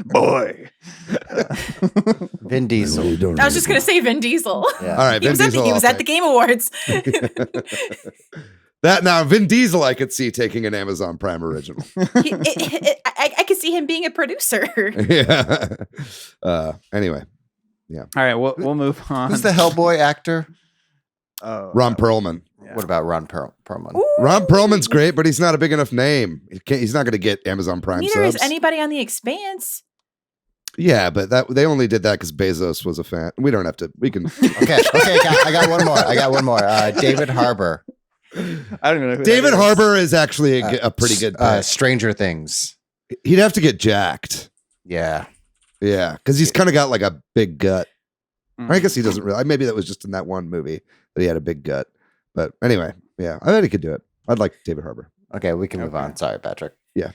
Boy. Vin Diesel. I was just going to say Vin Diesel. Yeah. All right. He was at the Game Awards. Vin Diesel, I could see taking an Amazon Prime original. I could see him being a producer. Yeah. Anyway. Yeah. All right. We'll move on. Who's the Hellboy actor? Ron Perlman. Yeah. What about Ron Perlman? Ooh. Ron Perlman's great, but he's not a big enough name. He's not going to get Amazon Prime Neither subs. is anybody on The Expanse. Yeah, but they only did that because Bezos was a fan. We don't have to. We can. Okay. I got one more. David Harbour. I don't even know who David Harbour is actually a pretty good pick. Stranger Things. He'd have to get jacked. Yeah. Yeah, because he's kind of got like a big gut. Mm. I guess he doesn't really. Maybe that was just in that one movie that he had a big gut. But anyway, yeah, I bet he could do it. I'd like David Harbour. Okay, we can move on. Sorry, Patrick. Yeah.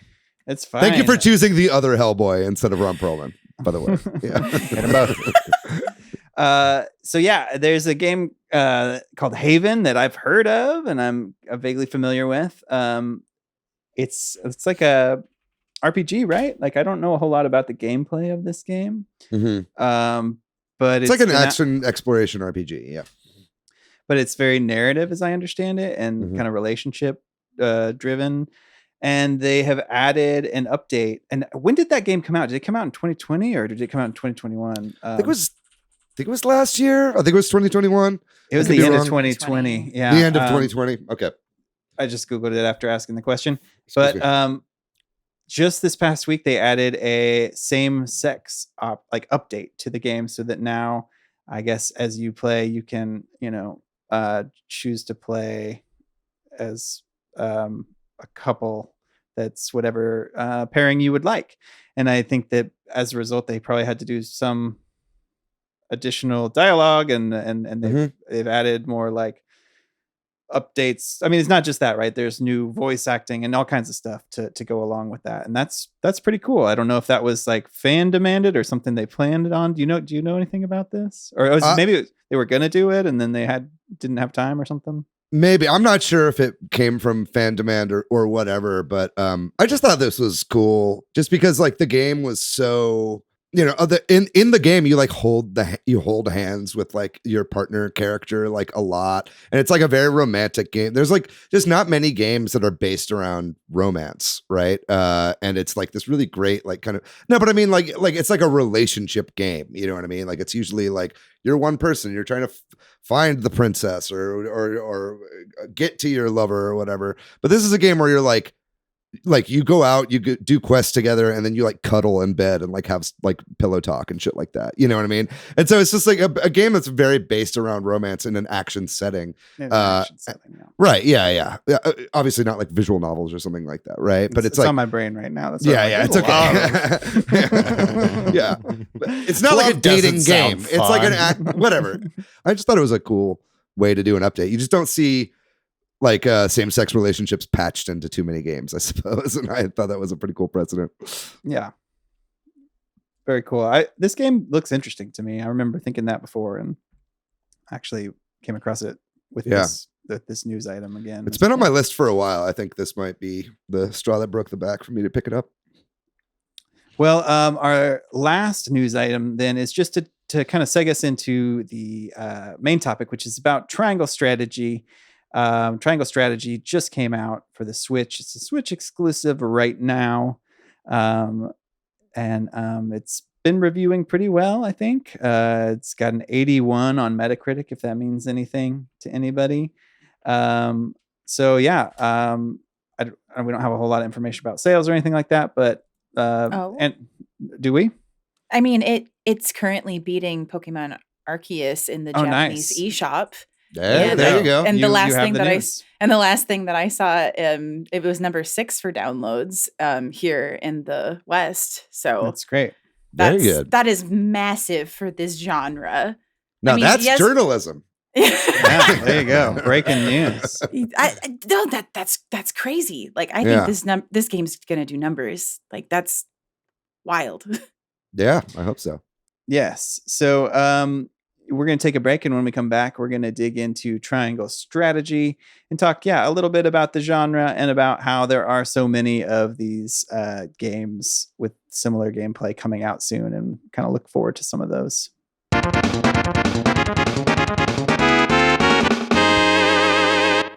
It's fine. Thank you for choosing the other Hellboy instead of Ron Perlman, by the way. Yeah. Get them both. So yeah, there's a game called Haven that I've heard of and I'm vaguely familiar with. It's like a RPG, right? Like I don't know a whole lot about the gameplay of this game. Mm-hmm. But it's like an action exploration RPG. Yeah. But it's very narrative, as I understand it, and kind of relationship driven. And they have added an update. And when did that game come out? Did it come out in 2020 or did it come out in 2021? I think it was last year. I think it was 2021. It was the end of 2020. Yeah. The end of 2020. Okay. I just Googled it after asking the question. But just this past week, they added a same-sex update to the game so that now, I guess, as you play, you can, choose to play as a couple that's whatever pairing you would like. And I think that as a result, they probably had to do some additional dialogue and they've added more like updates. I mean, it's not just that, right? There's new voice acting and all kinds of stuff to go along with that. And that's pretty cool. I don't know if that was like fan demanded or something they planned on. Do you know anything about this? Or maybe they were going to do it and then they didn't have time or something? Maybe. I'm not sure if it came from fan demand or whatever, but I just thought this was cool just because like the game was so you know, in the game, you like hold hands with like your partner character like a lot, and it's like a very romantic game. There's like just not many games that are based around romance, right? And it's like this really great like kind of no, but I mean like it's like a relationship game. You know what I mean? Like it's usually like you're one person, you're trying to find the princess or get to your lover or whatever. But this is a game where you're like you go out, you do quests together, and then you like cuddle in bed and like have like pillow talk and shit like that. You know what I mean? And so it's just like a game that's very based around romance in an action setting. Right? Yeah. Obviously not like visual novels or something like that, right? But it's like on my brain right now. That's it's okay. Yeah, it's not like a dating game. It's like an whatever. I just thought it was a cool way to do an update. You just don't see like same-sex relationships patched into too many games, I suppose. And I thought that was a pretty cool precedent. Yeah. Very cool. This game looks interesting to me. I remember thinking that before and actually came across it with this news item again. It's been on my list for a while. I think this might be the straw that broke the back for me to pick it up. Well, our last news item then is just to kind of seg us into the main topic, which is about triangle strategy. Triangle Strategy just came out for the Switch. It's a Switch exclusive right now. And it's been reviewing pretty well, I think. It's got an 81 on Metacritic, if that means anything to anybody. So yeah, we don't have a whole lot of information about sales or anything like that, but and do we? I mean, it's currently beating Pokemon Arceus in the Japanese eShop. Yeah, there you go. And the last thing that I saw, it was number 6 for downloads here in the West. So that's great. Very good. That is massive for this genre. Now that's journalism. Yeah, there you go. Breaking news. No, that's crazy. Like I think this game's gonna do numbers. Like that's wild. Yeah, I hope so. Yes. So we're going to take a break, and when we come back, we're going to dig into Triangle Strategy and talk, a little bit about the genre and about how there are so many of these games with similar gameplay coming out soon, and kind of look forward to some of those.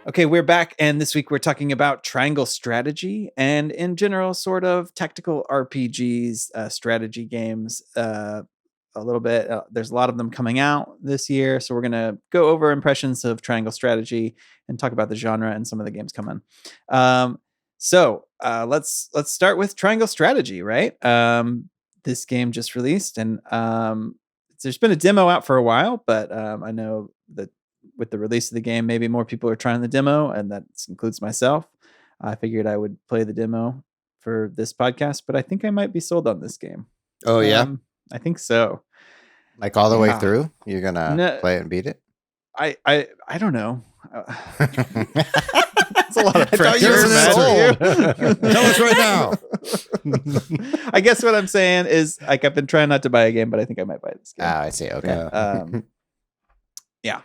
Okay, we're back, and this week we're talking about Triangle Strategy and, in general, sort of tactical RPGs, strategy games. A little bit. There's a lot of them coming out this year, so we're going to go over impressions of Triangle Strategy and talk about the genre and some of the games coming. So let's start with Triangle Strategy, right? This game just released, and there's been a demo out for a while, but I know that with the release of the game, maybe more people are trying the demo, and that includes myself. I figured I would play the demo for this podcast, but I think I might be sold on this game. Oh, yeah? I think so. Like all the way through? You're gonna play it and beat it? I don't know. It's a lot of pressure. Tell us right now. I guess what I'm saying is, like, I've been trying not to buy a game, but I think I might buy this game. I see. Okay. Yeah.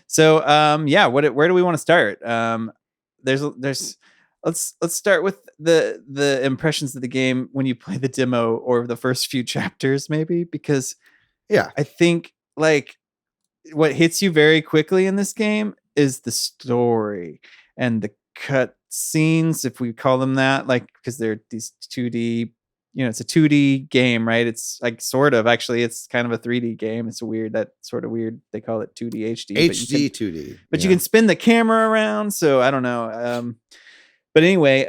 So where do we want to start? Let's start with the impressions of the game when you play the demo or the first few chapters, maybe, because I think like what hits you very quickly in this game is the story and the cut scenes, if we call them that, like, because they're these 2D, it's a 2D game, right? It's like actually it's kind of a 3D game. It's sort of weird. They call it 2D HD. HD 2D. But you can spin the camera around. So I don't know. But anyway,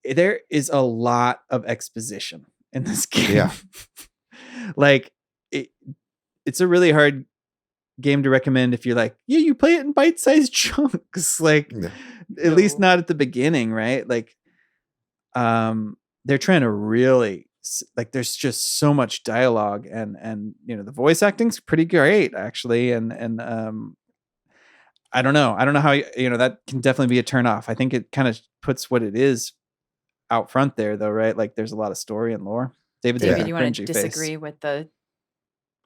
there is a lot of exposition in this game. Yeah. Like it's a really hard game to recommend if you're like, you play it in bite-sized chunks. Like at least not at the beginning, right? Like they're trying to really, like, there's just so much dialogue and the voice acting's pretty great actually, and I don't know how that can definitely be a turn off. I think it kind of puts what it is out front there, though, right? Like there's a lot of story and lore. David, you want to disagree with the?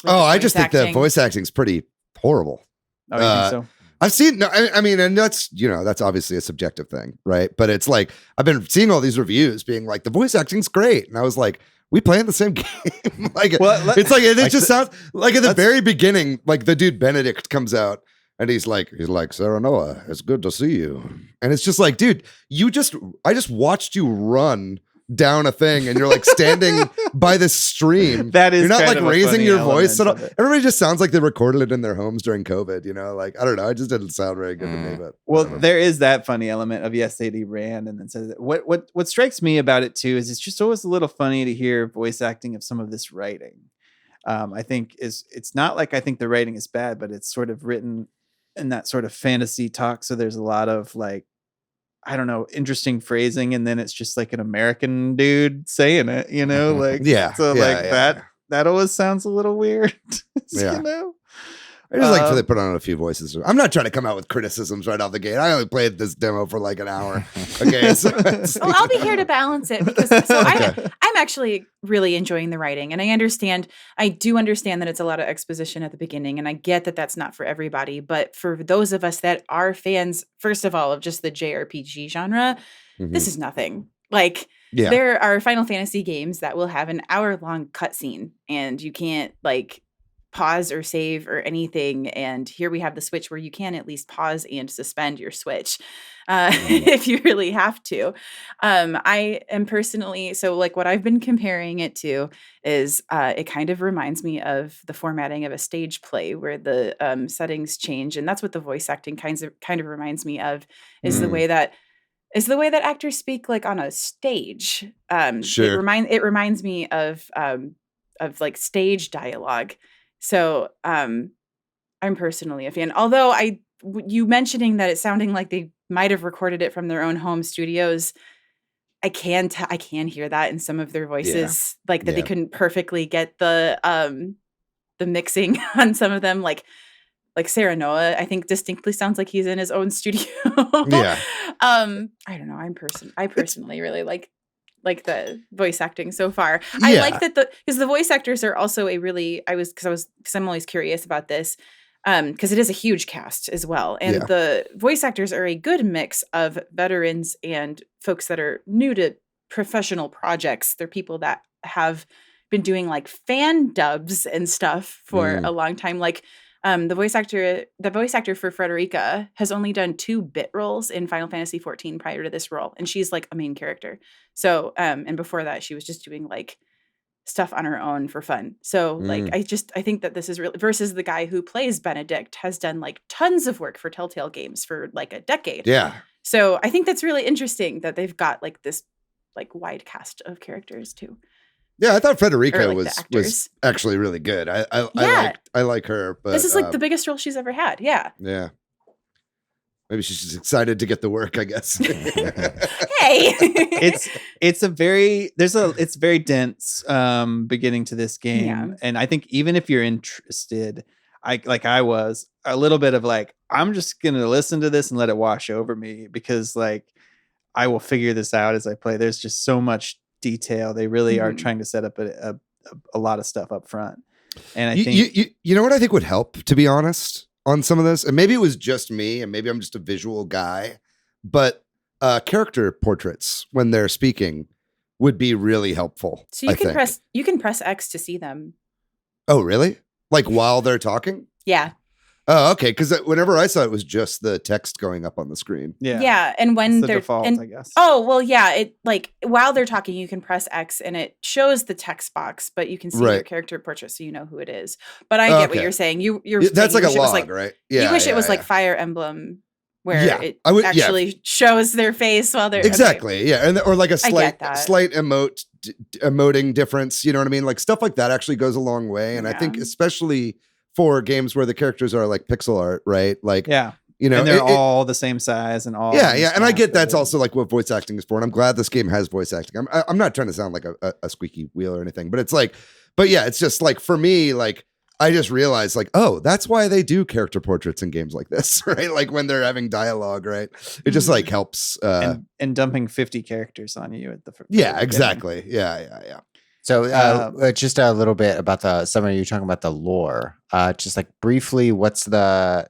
I just think the voice acting's pretty horrible. Oh, you think so? I've seen. I mean, and that's that's obviously a subjective thing, right? But it's like I've been seeing all these reviews being like the voice acting's great, and I was like, we playing the same game? It just sounds like at the very beginning, like the dude Benedict comes out and he's like, Sarah Noah, it's good to see you. And it's just like, dude, I just watched you run down a thing and you're like standing by this stream. That is, you're not like raising your voice at all. It. Everybody just sounds like they recorded it in their homes during COVID, you know? Like, I don't know. It just didn't sound very good to me. But well, there is that funny element of yes, they ran and then says that. What strikes me about it too is it's just always a little funny to hear voice acting of some of this writing. I think it's not like I think the writing is bad, but it's sort of written in that sort of fantasy talk. So there's a lot of like, I don't know, interesting phrasing, and then it's just like an American dude saying it, you know, like that always sounds a little weird, you know. I just like to put on a few voices. I'm not trying to come out with criticisms right off the gate. I only played this demo for like an hour. Okay, so well, I'll be here to balance it because I'm actually really enjoying the writing, and I do understand that it's a lot of exposition at the beginning, and I get that that's not for everybody. But for those of us that are fans, first of all, of just the JRPG genre, this is nothing. Like there are Final Fantasy games that will have an hour-long cutscene, and you can't like pause or save or anything. And here we have the Switch where you can at least pause and suspend your Switch if you really have to. I am personally, so like what I've been comparing it to is it kind of reminds me of the formatting of a stage play where the settings change. And that's what the voice acting kind of reminds me of is the way that actors speak like on a stage. Sure. It reminds me of like stage dialogue. So I'm personally a fan. Although you mentioning that it's sounding like they might have recorded it from their own home studios, I can hear that in some of their voices, like that they couldn't perfectly get the mixing on some of them, like Sarah Noah, I think distinctly sounds like he's in his own studio. I don't know. I personally really like the voice acting so far. I like that because the voice actors are also because I'm always curious about this because it is a huge cast as well. And the voice actors are a good mix of veterans and folks that are new to professional projects. They're people that have been doing like fan dubs and stuff for a long time. Like the voice actor for Frederica has only done 2 bit roles in Final Fantasy XIV prior to this role, and she's like a main character. So, and before that, she was just doing like stuff on her own for fun. So, like, I think that this is really versus the guy who plays Benedict has done like tons of work for Telltale Games for like a decade. Yeah. So, I think that's really interesting that they've got like this like wide cast of characters too. Yeah, I thought Frederica was actually really good. I like her, but this is like the biggest role she's ever had. Yeah. Yeah. Maybe she's just excited to get the work, I guess. Hey. it's very dense beginning to this game. Yeah. And I think even if you're interested, I was a little bit of like, I'm just gonna listen to this and let it wash over me because like I will figure this out as I play. There's just so much detail. They really are trying to set up a lot of stuff up front. And I think you know what I think would help, to be honest, on some of this, and maybe it was just me, and maybe I'm just a visual guy, but character portraits when they're speaking would be really helpful. So you can press X to see them. Oh, really? Like while they're talking? Yeah. Oh, okay. Because whenever I saw it, was just the text going up on the screen. Yeah. And when they're default, I guess. Oh, well, yeah. It like while they're talking, you can press X and it shows the text box, but you can see their character portrait, so you know who it is. But I get what you're saying. That's like a log, right? Yeah. You wish it was like Fire Emblem, where it actually shows their face while they're exactly. Okay. Yeah, or like a slight emoting difference. You know what I mean? Like stuff like that actually goes a long way, and I think especially for games where the characters are like pixel art, right? Like, you know, and they're all the same size and all. Yeah. And I get that's also like what voice acting is for. And I'm glad this game has voice acting. I'm not trying to sound like a squeaky wheel or anything, but it's like, it's just like for me, like I just realized like, oh, that's why they do character portraits in games like this, right? Like when they're having dialogue, right? It just like helps. And dumping 50 characters on you at the first. Yeah, exactly. Yeah. So just a little bit about you're talking about the lore. Just like briefly, what's the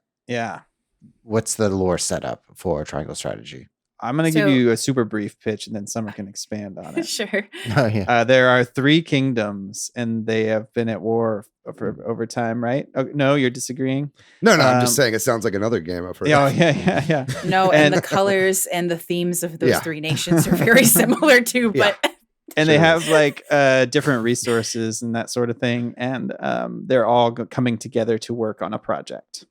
lore setup for Triangle Strategy? I'm going to give you a super brief pitch, and then Summer can expand on it. Sure. Oh, yeah. There are 3 kingdoms, and they have been at war over time, right? Oh, no, you're disagreeing? No, I'm just saying it sounds like another game I've heard. Yeah. No, and the colors and the themes of those 3 nations are very similar too, but... And they have like different resources and that sort of thing. And they're all coming together to work on a project.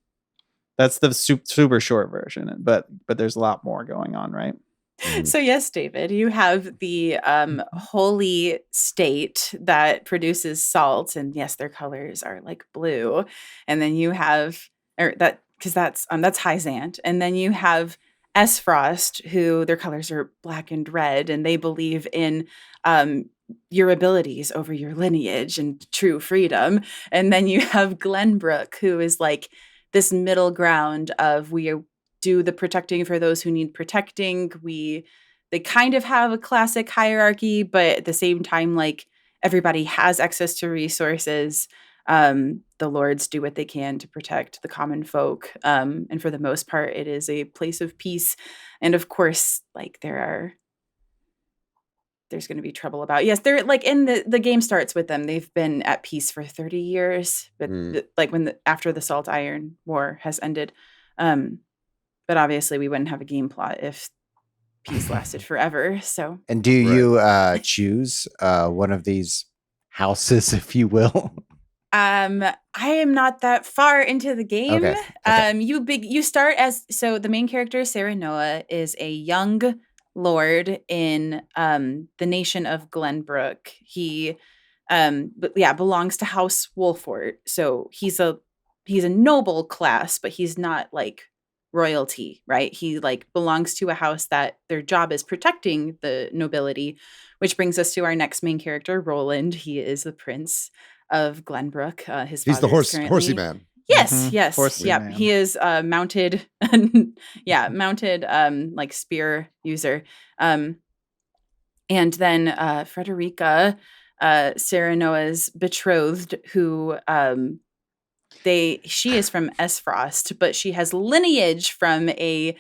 That's the super short version. But there's a lot more going on, right? So yes, David, you have the holy state that produces salt. And yes, their colors are like blue. And then you have, because that's Hyzant. And then you have Esfrost, who their colors are black and red, and they believe in your abilities over your lineage and true freedom. And then you have Glenbrook, who is like this middle ground of we do the protecting for those who need protecting. They kind of have a classic hierarchy, but at the same time, like everybody has access to resources. The lords do what they can to protect the common folk. And for the most part, it is a place of peace. And of course, like there's going to be trouble about. Yes, they're like in the game starts with them. They've been at peace for 30 years, but like after the Salt Iron War has ended. But obviously we wouldn't have a game plot if peace lasted forever. So. And do you choose one of these houses, if you will? I am not that far into the game. Okay. You start as, so the main character, Sarah Noah, is a young lord in the nation of Glenbrook. He belongs to House Wolfort. So he's a noble class, but he's not like royalty, right? He like belongs to a house that their job is protecting the nobility, which brings us to our next main character, Roland. He is the prince of Glenbrook. He's the horsey man. Yes, Mm-hmm. yes, Horsey yeah. man. He is mounted, mounted like spear user. And then Frederica, Sarah Noah's betrothed, who she is from Esfrost, but she has lineage from a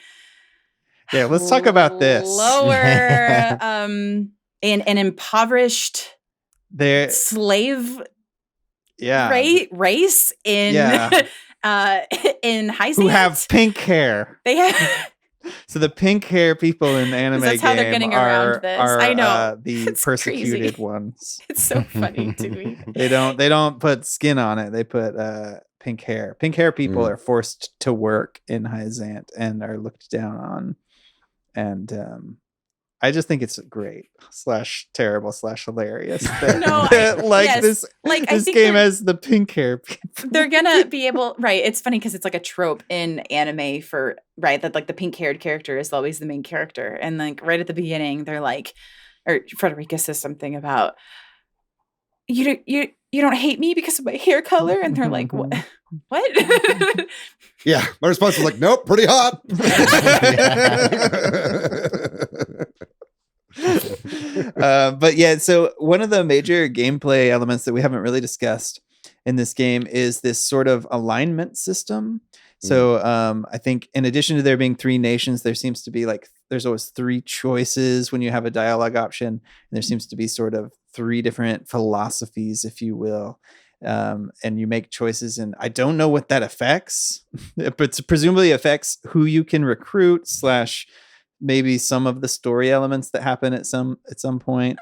let's talk about this. Lower an impoverished slave race in in Hyzant, who have pink hair. They have so the pink hair people in the anime that's how they're getting around this. I know the it's persecuted crazy. Ones. It's so funny to me. They don't put skin on it. They put pink hair. Pink hair people are forced to work in Hyzant and are looked down on. And I just think it's great / terrible / hilarious. This game has the pink hair people. They're gonna be able, right? It's funny because it's like a trope in anime for that like the pink haired character is always the main character, and like right at the beginning they're like, or Frederica says something about you don't hate me because of my hair color, and they're like, what? Yeah, my response was like, nope, pretty hot. But yeah, so one of the major gameplay elements that we haven't really discussed in this game is this sort of alignment system. So I think in addition to there being 3 nations, there seems to be there's always 3 choices when you have a dialogue option, and there seems to be sort of 3 different philosophies, if you will. And you make choices, and I don't know what that affects, but presumably affects who you can recruit / maybe some of the story elements that happen at some point.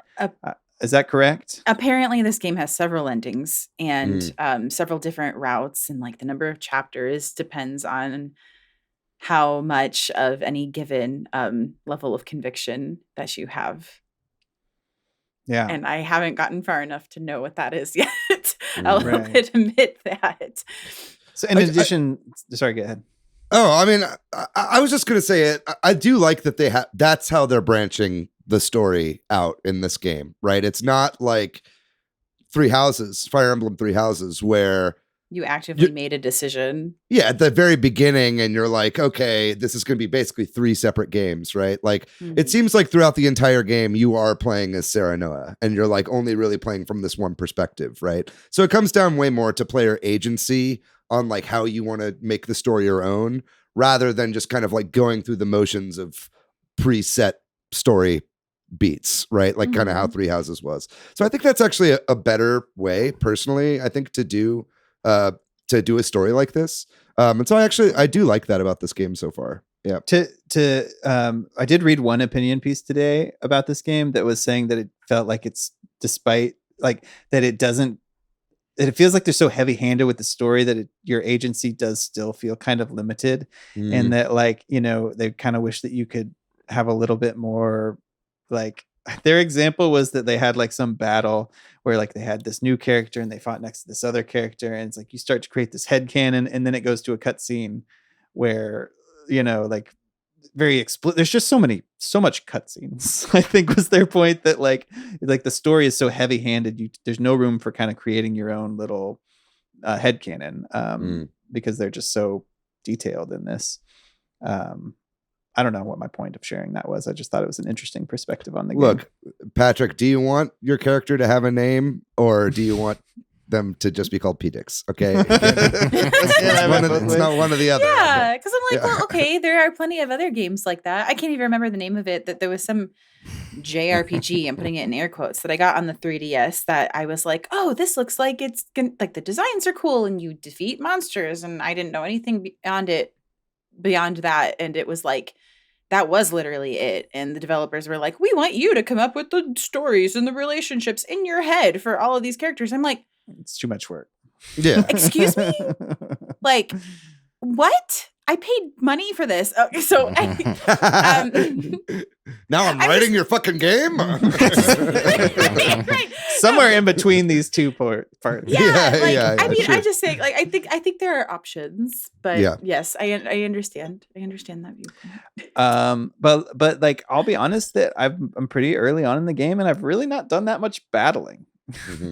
Is that correct? Apparently this game has several endings and several different routes, and like the number of chapters depends on how much of any given level of conviction that you have. Yeah. And I haven't gotten far enough to know what that is yet. I'll admit that. So in addition, sorry, go ahead. Oh, I mean, I was just going to say it. I do like that that's how they're branching the story out in this game, right? It's not like Fire Emblem Three Houses, where you actively made a decision. Yeah, at the very beginning, and you're like, okay, this is going to be basically 3 separate games, right? Like, it seems like throughout the entire game, you are playing as Sarah Noah, and you're like only really playing from this one perspective, right? So it comes down way more to player agency on like how you want to make the story your own, rather than just kind of like going through the motions of preset story beats, right? Like kind of how Three Houses was. So I think that's actually a better way, personally, I think, to do a story like this. And so I do like that about this game so far. Yeah. I did read one opinion piece today about this game that was saying that it felt like it's, despite like that, it feels like they're so heavy handed with the story that your agency does still feel kind of limited, and that, like, you know, they kind of wish that you could have a little bit more. Like, their example was that they had like some battle where like they had this new character and they fought next to this other character, and it's like you start to create this headcanon, and then it goes to a cutscene where, you know, like very explicit. There's just so much cutscenes. I think was their point, that like the story is so heavy handed. There's no room for kind of creating your own little headcanon, because they're just so detailed in this. I don't know what my point of sharing that was. I just thought it was an interesting perspective on the game. Look, Patrick, do you want your character to have a name, or do you want them to just be called P-Dicks? Okay. It's not one or the other. Yeah, because I'm like, well, okay, there are plenty of other games like that. I can't even remember the name of it. That there was some JRPG, I'm putting it in air quotes, that I got on the 3DS that I was like, oh, this looks like it's like the designs are cool and you defeat monsters, and I didn't know anything beyond that, and it was like, that was literally it. And the developers were like, we want you to come up with the stories and the relationships in your head for all of these characters. I'm like, it's too much work. Yeah. Excuse me? Like, what? I paid money for this. So now I'm writing your fucking game. right. Somewhere in between these two parts. Yeah. I mean, sure. I just say, like, I think there are options, but yes, I understand. I understand that viewpoint. But like, I'll be honest that I'm pretty early on in the game, and I've really not done that much battling.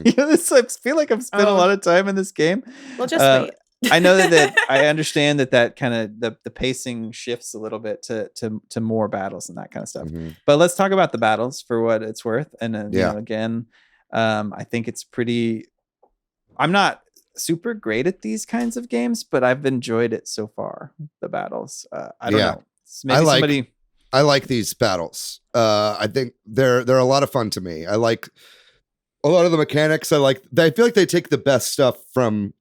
You know, I feel like I've spent a lot of time in this game. Well, just wait. I know that I understand that kind of the pacing shifts a little bit to more battles and that kind of stuff. But let's talk about the battles for what it's worth. And then, you know, again, I think it's pretty. I'm not super great at these kinds of games, but I've enjoyed it so far. The battles. I don't know. Maybe I like these battles. I think they're a lot of fun to me. I like a lot of the mechanics. I feel like they take the best stuff from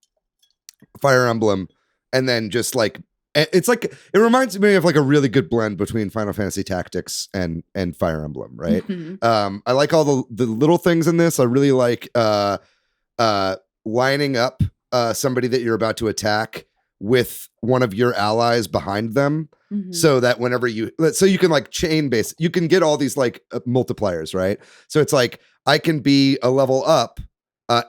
Fire Emblem and then just like, it's like, it reminds me of like a really good blend between Final Fantasy Tactics and Fire Emblem, right? I like all the little things in this. I really like lining up somebody that you're about to attack with one of your allies behind them, so that whenever you can like chain base, you can get all these like multipliers, right? So it's like, I can be a level up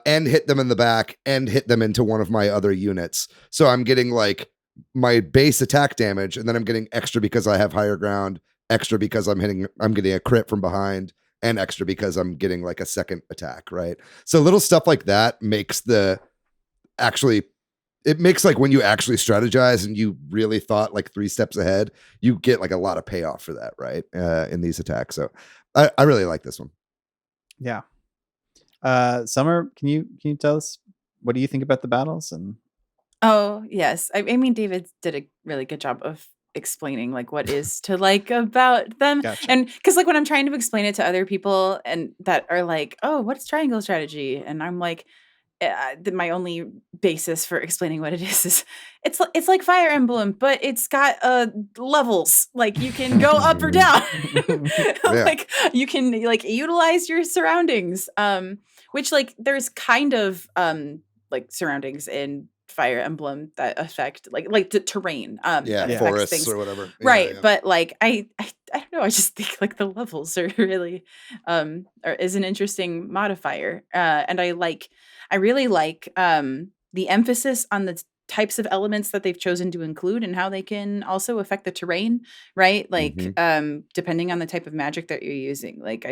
and hit them in the back and hit them into one of my other units. So I'm getting like my base attack damage, and then I'm getting extra because I have higher ground, extra because I'm getting a crit from behind, and extra because I'm getting like a second attack, right? So little stuff like that makes like when you actually strategize and you really thought like 3 steps ahead, you get like a lot of payoff for that, right? In these attacks. So I really like this one. Yeah. Summer, can you tell us, what do you think about the battles? And oh yes, I mean, David did a really good job of explaining like what is to like about them. Gotcha. And because like when I'm trying to explain it to other people and that are like, oh, what's triangle strategy, and I'm like, my only basis for explaining what it is it's like Fire Emblem, but it's got levels. Like you can go up or down. Like you can like utilize your surroundings, which like there's kind of like surroundings in Fire Emblem that affect like the terrain, forests things. or whatever, right? But like I don't know, I just think like the levels are really is an interesting modifier, and I really like the emphasis on the types of elements that they've chosen to include and how they can also affect the terrain, right? Like depending on the type of magic that you're using. Like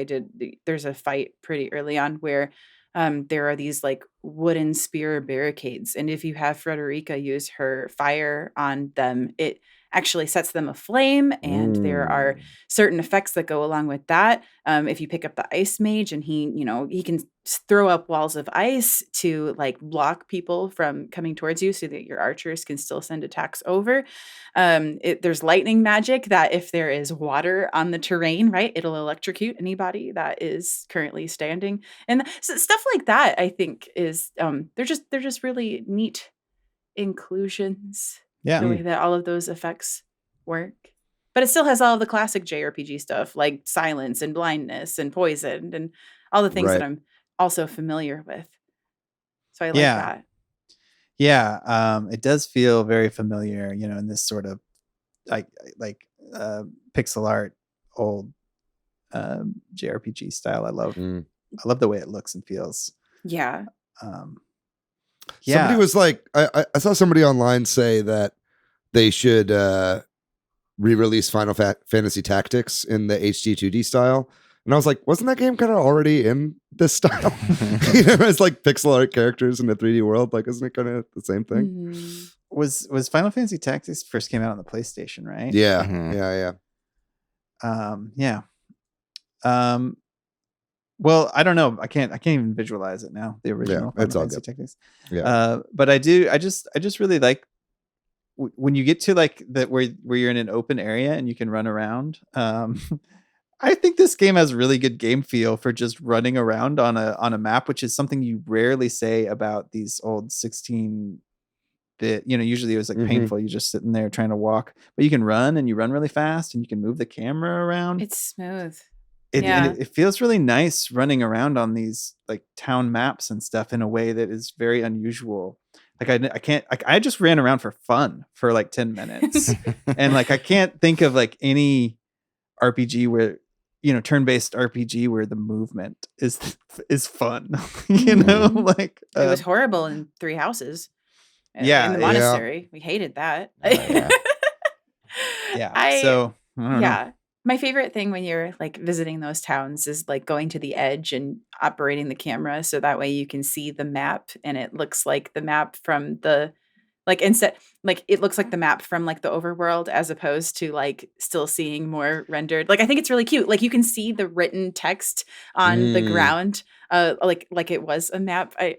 there's a fight pretty early on where there are these like wooden spear barricades, and if you have Frederica use her fire on them, it actually sets them aflame, and there are certain effects that go along with that. If you pick up the ice mage, and he can throw up walls of ice to like block people from coming towards you so that your archers can still send attacks over. There's lightning magic that if there is water on the terrain, right, it'll electrocute anybody that is currently standing. And so stuff like that, I think, is they're just really neat inclusions. Yeah. The way that all of those effects work. But it still has all of the classic JRPG stuff like silence and blindness and poison and all the things that I'm also familiar with. So I like that. Yeah, it does feel very familiar, in this sort of like pixel art old JRPG style. I love the way it looks and feels. Yeah. Somebody was like, I saw somebody online say that they should re-release Final Fantasy Tactics in the HD 2D style. And I was like, wasn't that game kind of already in this style? It's like pixel art characters in a 3D world. Like, isn't it kind of the same thing? Mm-hmm. Was Final Fantasy Tactics first came out on the PlayStation, right? Yeah. Yeah. Well, I don't know. I can't even visualize it now. The original Final Fantasy Tactics. Yeah. But I just really like when you get to like that where you're in an open area and you can run around. I think this game has really good game feel for just running around on a map, which is something you rarely say about these old 16-bit. Usually it was like painful. You're just sitting there trying to walk, but you can run, and you run really fast, and you can move the camera around. It's smooth. It feels really nice running around on these like town maps and stuff in a way that is very unusual. Like I just ran around for fun for like 10 minutes, and like I can't think of like any RPG where turn-based RPG where the movement is fun. Like it was horrible in Three Houses. In the monastery, we hated that. So I don't know. My favorite thing when you're like visiting those towns is like going to the edge and operating the camera so that way you can see the map, and it looks like the map from the it looks like the map from like the overworld, as opposed to like still seeing more rendered. Like I think it's really cute. Like you can see the written text on the ground, like it was a map. I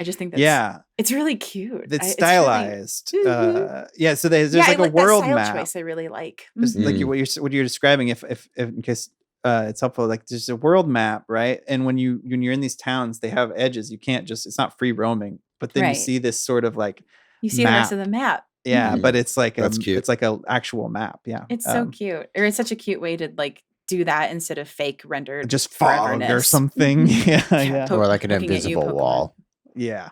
just think that's it's really cute. It's stylized. It's really, so there's like a world that style map choice I really like. Like what you're describing, if in case it's helpful, like there's a world map, right? And when you're in these towns, they have edges. You can't it's not free roaming, but then you see this sort of like you see map. the rest of the map. Yeah, but it's like that's cute. It's like an actual map. Yeah, it's so cute. Or it's such a cute way to like do that instead of fake rendered just fog or something. Yeah. Or like an invisible wall. Yeah.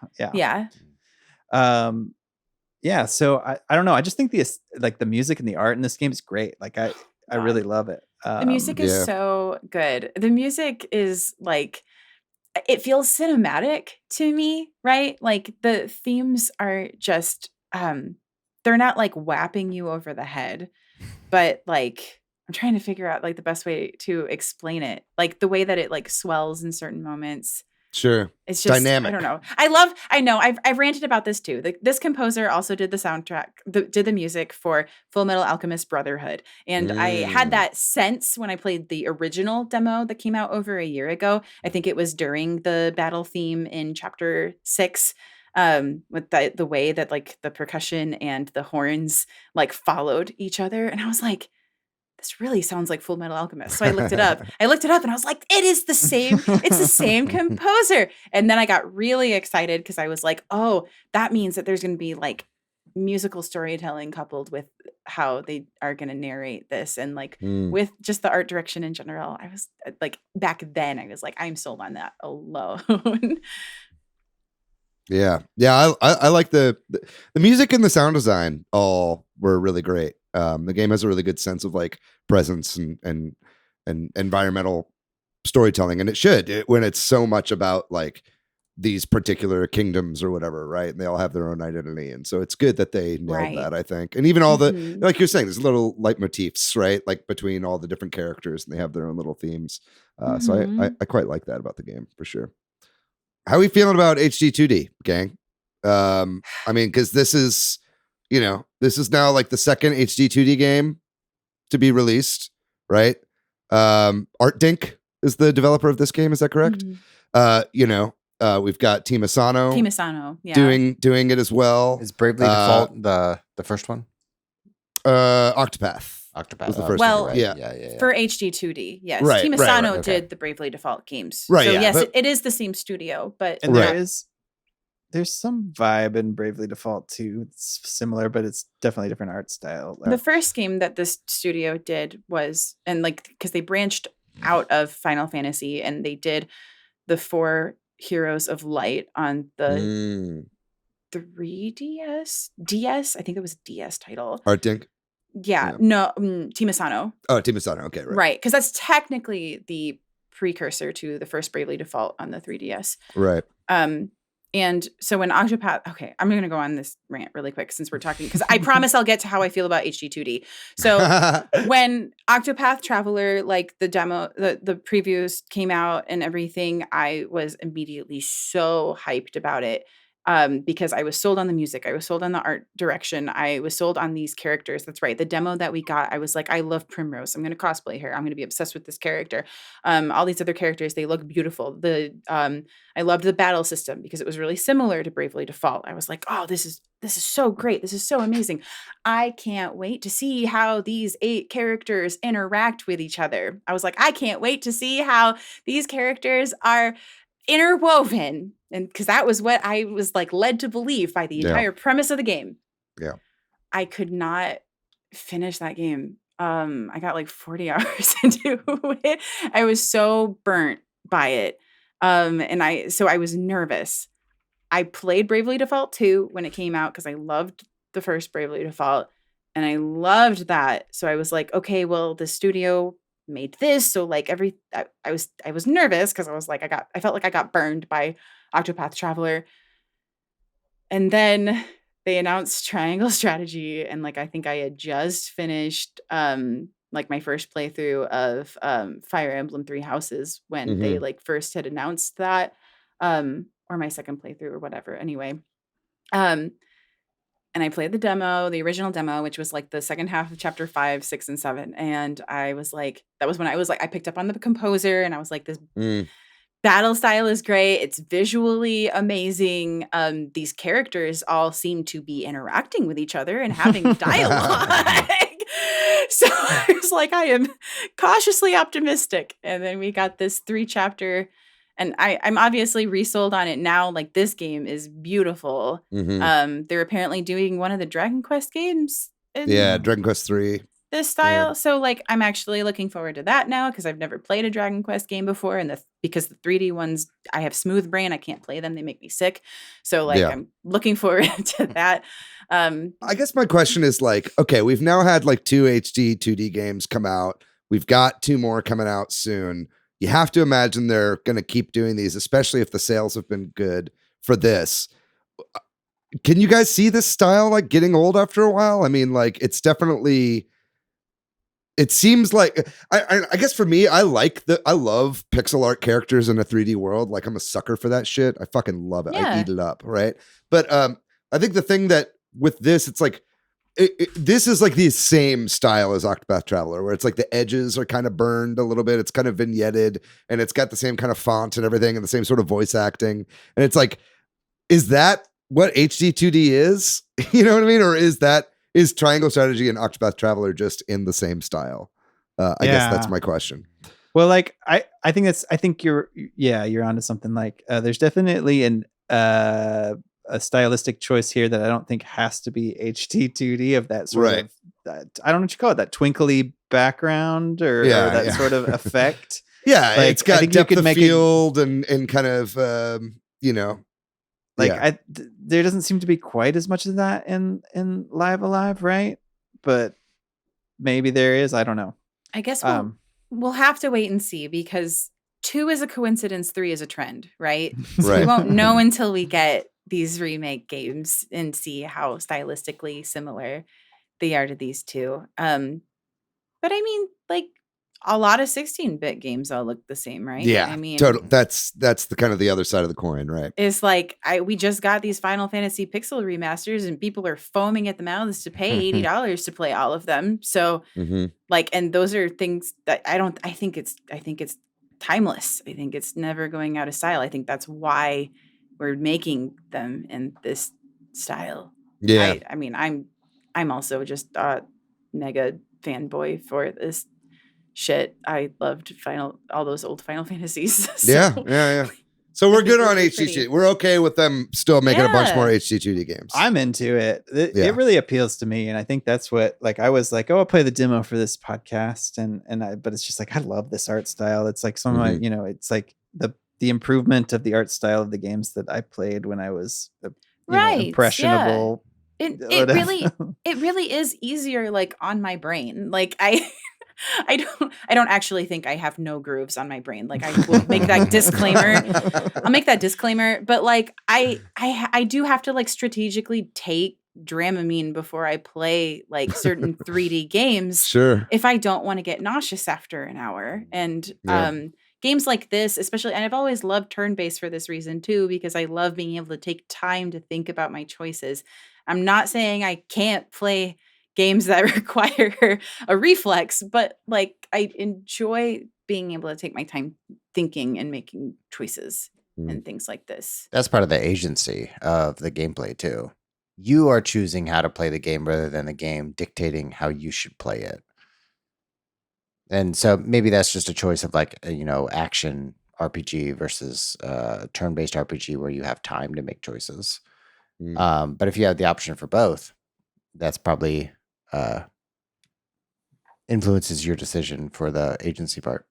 So I don't know. I just think the music and the art in this game is great. Like I really love it. The music is so good. The music is like, it feels cinematic to me, right? Like the themes are just, they're not like whapping you over the head, but like, I'm trying to figure out like the best way to explain it. Like the way that it like swells in certain moments. Sure. It's just dynamic. I don't know. I know. I've ranted about this too. This composer also did the soundtrack, did the music for Full Metal Alchemist Brotherhood. And I had that sense when I played the original demo that came out over a year ago. I think it was during the battle theme in chapter 6. With the way that like the percussion and the horns like followed each other. And I was like, this really sounds like Full Metal Alchemist. So I looked it up. And I was like, it is the same. It's the same composer. And then I got really excited because I was like, oh, that means that there's going to be like musical storytelling coupled with how they are going to narrate this. And like with just the art direction in general, I was like, back then I was like, I'm sold on that alone. Yeah. I like the music and the sound design all were really great. The game has a really good sense of like presence and environmental storytelling, and it should when it's so much about like these particular kingdoms or whatever, right? And they all have their own identity, and so it's good that they nailed that, I think. And even all the like you're saying, there's little leitmotifs, right? Like between all the different characters, and they have their own little themes. So I quite like that about the game for sure. How are we feeling about HD 2D, gang? I mean, because this is this is now like the second HD 2D game to be released, right? ArtDink is the developer of this game. Is that correct? We've got Team Asano. Yeah. Doing it as well. Is Bravely Default the first one? Octopath was the first one. Right? Yeah. For HD 2D, yes. Right, Team Asano right. did the Bravely Default games. Right, So yeah, yes, but- it is the same studio, but And there's some vibe in Bravely Default too. It's similar, but it's definitely a different art style. the first game that this studio did was, and like, because they branched out of Final Fantasy and they did the 4 Heroes of Light on the 3DS, DS. I think it was DS title. ArtDink. Yeah, no, Team Asano. Oh, Team Asano. Okay, Right, because that's technically the precursor to the first Bravely Default on the 3DS. Right. And so when Octopath, okay, I'm going to go on this rant really quick since we're talking, because I promise I'll get to how I feel about HD 2D. So when Octopath Traveler, like the demo, the previews came out and everything, I was immediately so hyped about it. Because I was sold on the music. I was sold on the art direction. I was sold on these characters. That's right. The demo that we got, I was like, I love Primrose. I'm going to cosplay her. I'm going to be obsessed with this character. All these other characters, they look beautiful. I loved the battle system because it was really similar to Bravely Default. I was like, oh, this is so great. This is so amazing. I can't wait to see how these 8 characters interact with each other. I was like, I can't wait to see how these characters are interwoven, and because that was what I was like led to believe by the entire premise of the game. Yeah, I could not finish that game. I got like 40 hours into it. I was so burnt by it, and I was nervous. I played Bravely Default 2 when it came out because I loved the first Bravely Default, and I loved that. So I was like, okay, well, the studio made this, so like I was nervous because I was like I felt like I got burned by Octopath Traveler, and then they announced Triangle Strategy, and like I think I had just finished like my first playthrough of Fire Emblem 3 Houses when they like first had announced that, or my second playthrough or whatever. Anyway, and I played the original demo, which was like the second half of chapter 5, 6, and 7. And I was like, that was when I was like, I picked up on the composer and I was like, this battle style is great. It's visually amazing. These characters all seem to be interacting with each other and having dialogue. So I was like, I am cautiously optimistic. And then we got this 3-chapter. And I'm obviously resold on it now. Like, this game is beautiful. They're apparently doing one of the Dragon Quest games. Dragon Quest 3. This style. Yeah. So, like, I'm actually looking forward to that now because I've never played a Dragon Quest game before. And because the 3D ones, I have smooth brain. I can't play them. They make me sick. So, like, I'm looking forward to that. I guess my question is, like, okay, we've now had, like, 2 HD 2D games come out. We've got 2 more coming out soon. You have to imagine they're going to keep doing these, especially if the sales have been good for this. Can you guys see this style like getting old after a while? I mean, like, it's definitely, it seems like, I guess for me, I love pixel art characters in a 3D world. Like, I'm a sucker for that shit. I fucking love it. I eat it up. Right. But I think the thing that with this, it's like, this is like the same style as Octopath Traveler, where it's like the edges are kind of burned a little bit. It's kind of vignetted and it's got the same kind of font and everything and the same sort of voice acting. And it's like, is that what HD 2D is? You know what I mean? Or is Triangle Strategy and Octopath Traveler just in the same style? I guess that's my question. Well, like, I think you're onto something. Like, there's definitely a stylistic choice here that I don't think has to be HD 2D of that sort of, I don't know what you call it, that twinkly background or that sort of effect. Yeah, like, it's got depth of field and kind of, like there doesn't seem to be quite as much of that in Live Alive, right? But maybe there is. I don't know. I guess we'll have to wait and see because 2 is a coincidence, 3 is a trend, right? So we won't know until we get these remake games and see how stylistically similar they are to these 2. But I mean, like, a lot of 16-bit games all look the same, right? Yeah, I mean, that's the kind of the other side of the coin, right? It's like we just got these Final Fantasy Pixel remasters, and people are foaming at the mouths to pay $80 to play all of them. So, like, and those are things that I think it's timeless. I think it's never going out of style. I think that's why we're making them in this style. Yeah, I mean, I'm also just a mega fanboy for this shit. I loved all those old Final Fantasies. So. Yeah. So we're good on HC2D. We're okay with them still making a bunch more HC2D games. I'm into it. It really appeals to me, and I think that's what I was like, oh, I'll play the demo for this podcast, but it's just like I love this art style. It's like some of my, it's like the improvement of the art style of the games that I played when I was impressionable. Yeah. It really is easier like on my brain. Like I don't actually think I have no grooves on my brain. Like I will make that disclaimer. I'll make that disclaimer. But like I do have to like strategically take Dramamine before I play like certain 3D games. Sure. If I don't want to get nauseous after an hour. And games like this, especially, and I've always loved turn-based for this reason too, because I love being able to take time to think about my choices. I'm not saying I can't play games that require a reflex, but like I enjoy being able to take my time thinking and making choices and things like this. That's part of the agency of the gameplay too. You are choosing how to play the game rather than the game dictating how you should play it. And so maybe that's just a choice of like, action RPG versus turn-based RPG where you have time to make choices. But if you have the option for both, that's probably influences your decision for the agency part.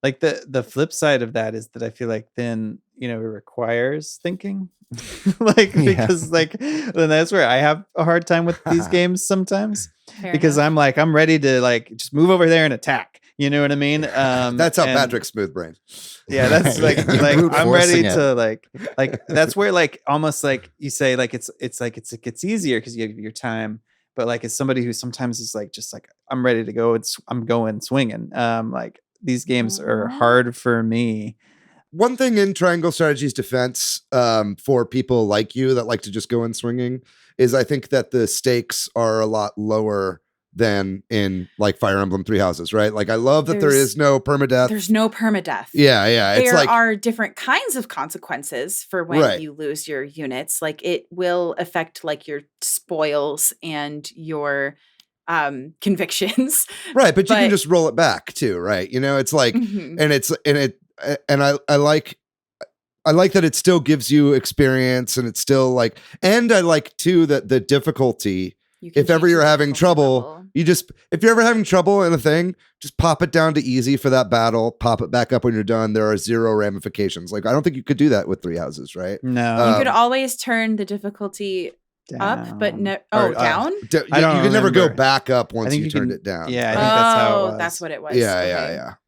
Like the flip side of that is that I feel like then it requires thinking, because then that's where I have a hard time with these games sometimes. Fair because enough. I'm like I'm ready to like just move over there and attack. You know what I mean? That's how Patrick's smooth brain. Yeah, that's like I'm ready to like that's where like almost like you say like it gets easier because you have your time. But like as somebody who sometimes is like just like I'm ready to go, I'm going swinging. Like these games are hard for me. One thing in Triangle Strategy's defense, for people like you that like to just go in swinging, is I think that the stakes are a lot lower than in like Fire Emblem Three Houses, right? Like I love that there is no permadeath. There's no permadeath. Yeah. There are different kinds of consequences for when you lose your units. Like it will affect like your spoils and your convictions. Right, but you can just roll it back too, right? It's like and I like that it still gives you experience and it's still like, and I like too that the difficulty, if ever you're having trouble, if you're ever having trouble in a thing, just pop it down to easy for that battle, pop it back up when you're done. There are zero ramifications. Like, I don't think you could do that with Three Houses, right? No. You could always turn the difficulty up, but no, down? You can never go back up once you turned it down. Yeah, I think that's how it was. That's what it was.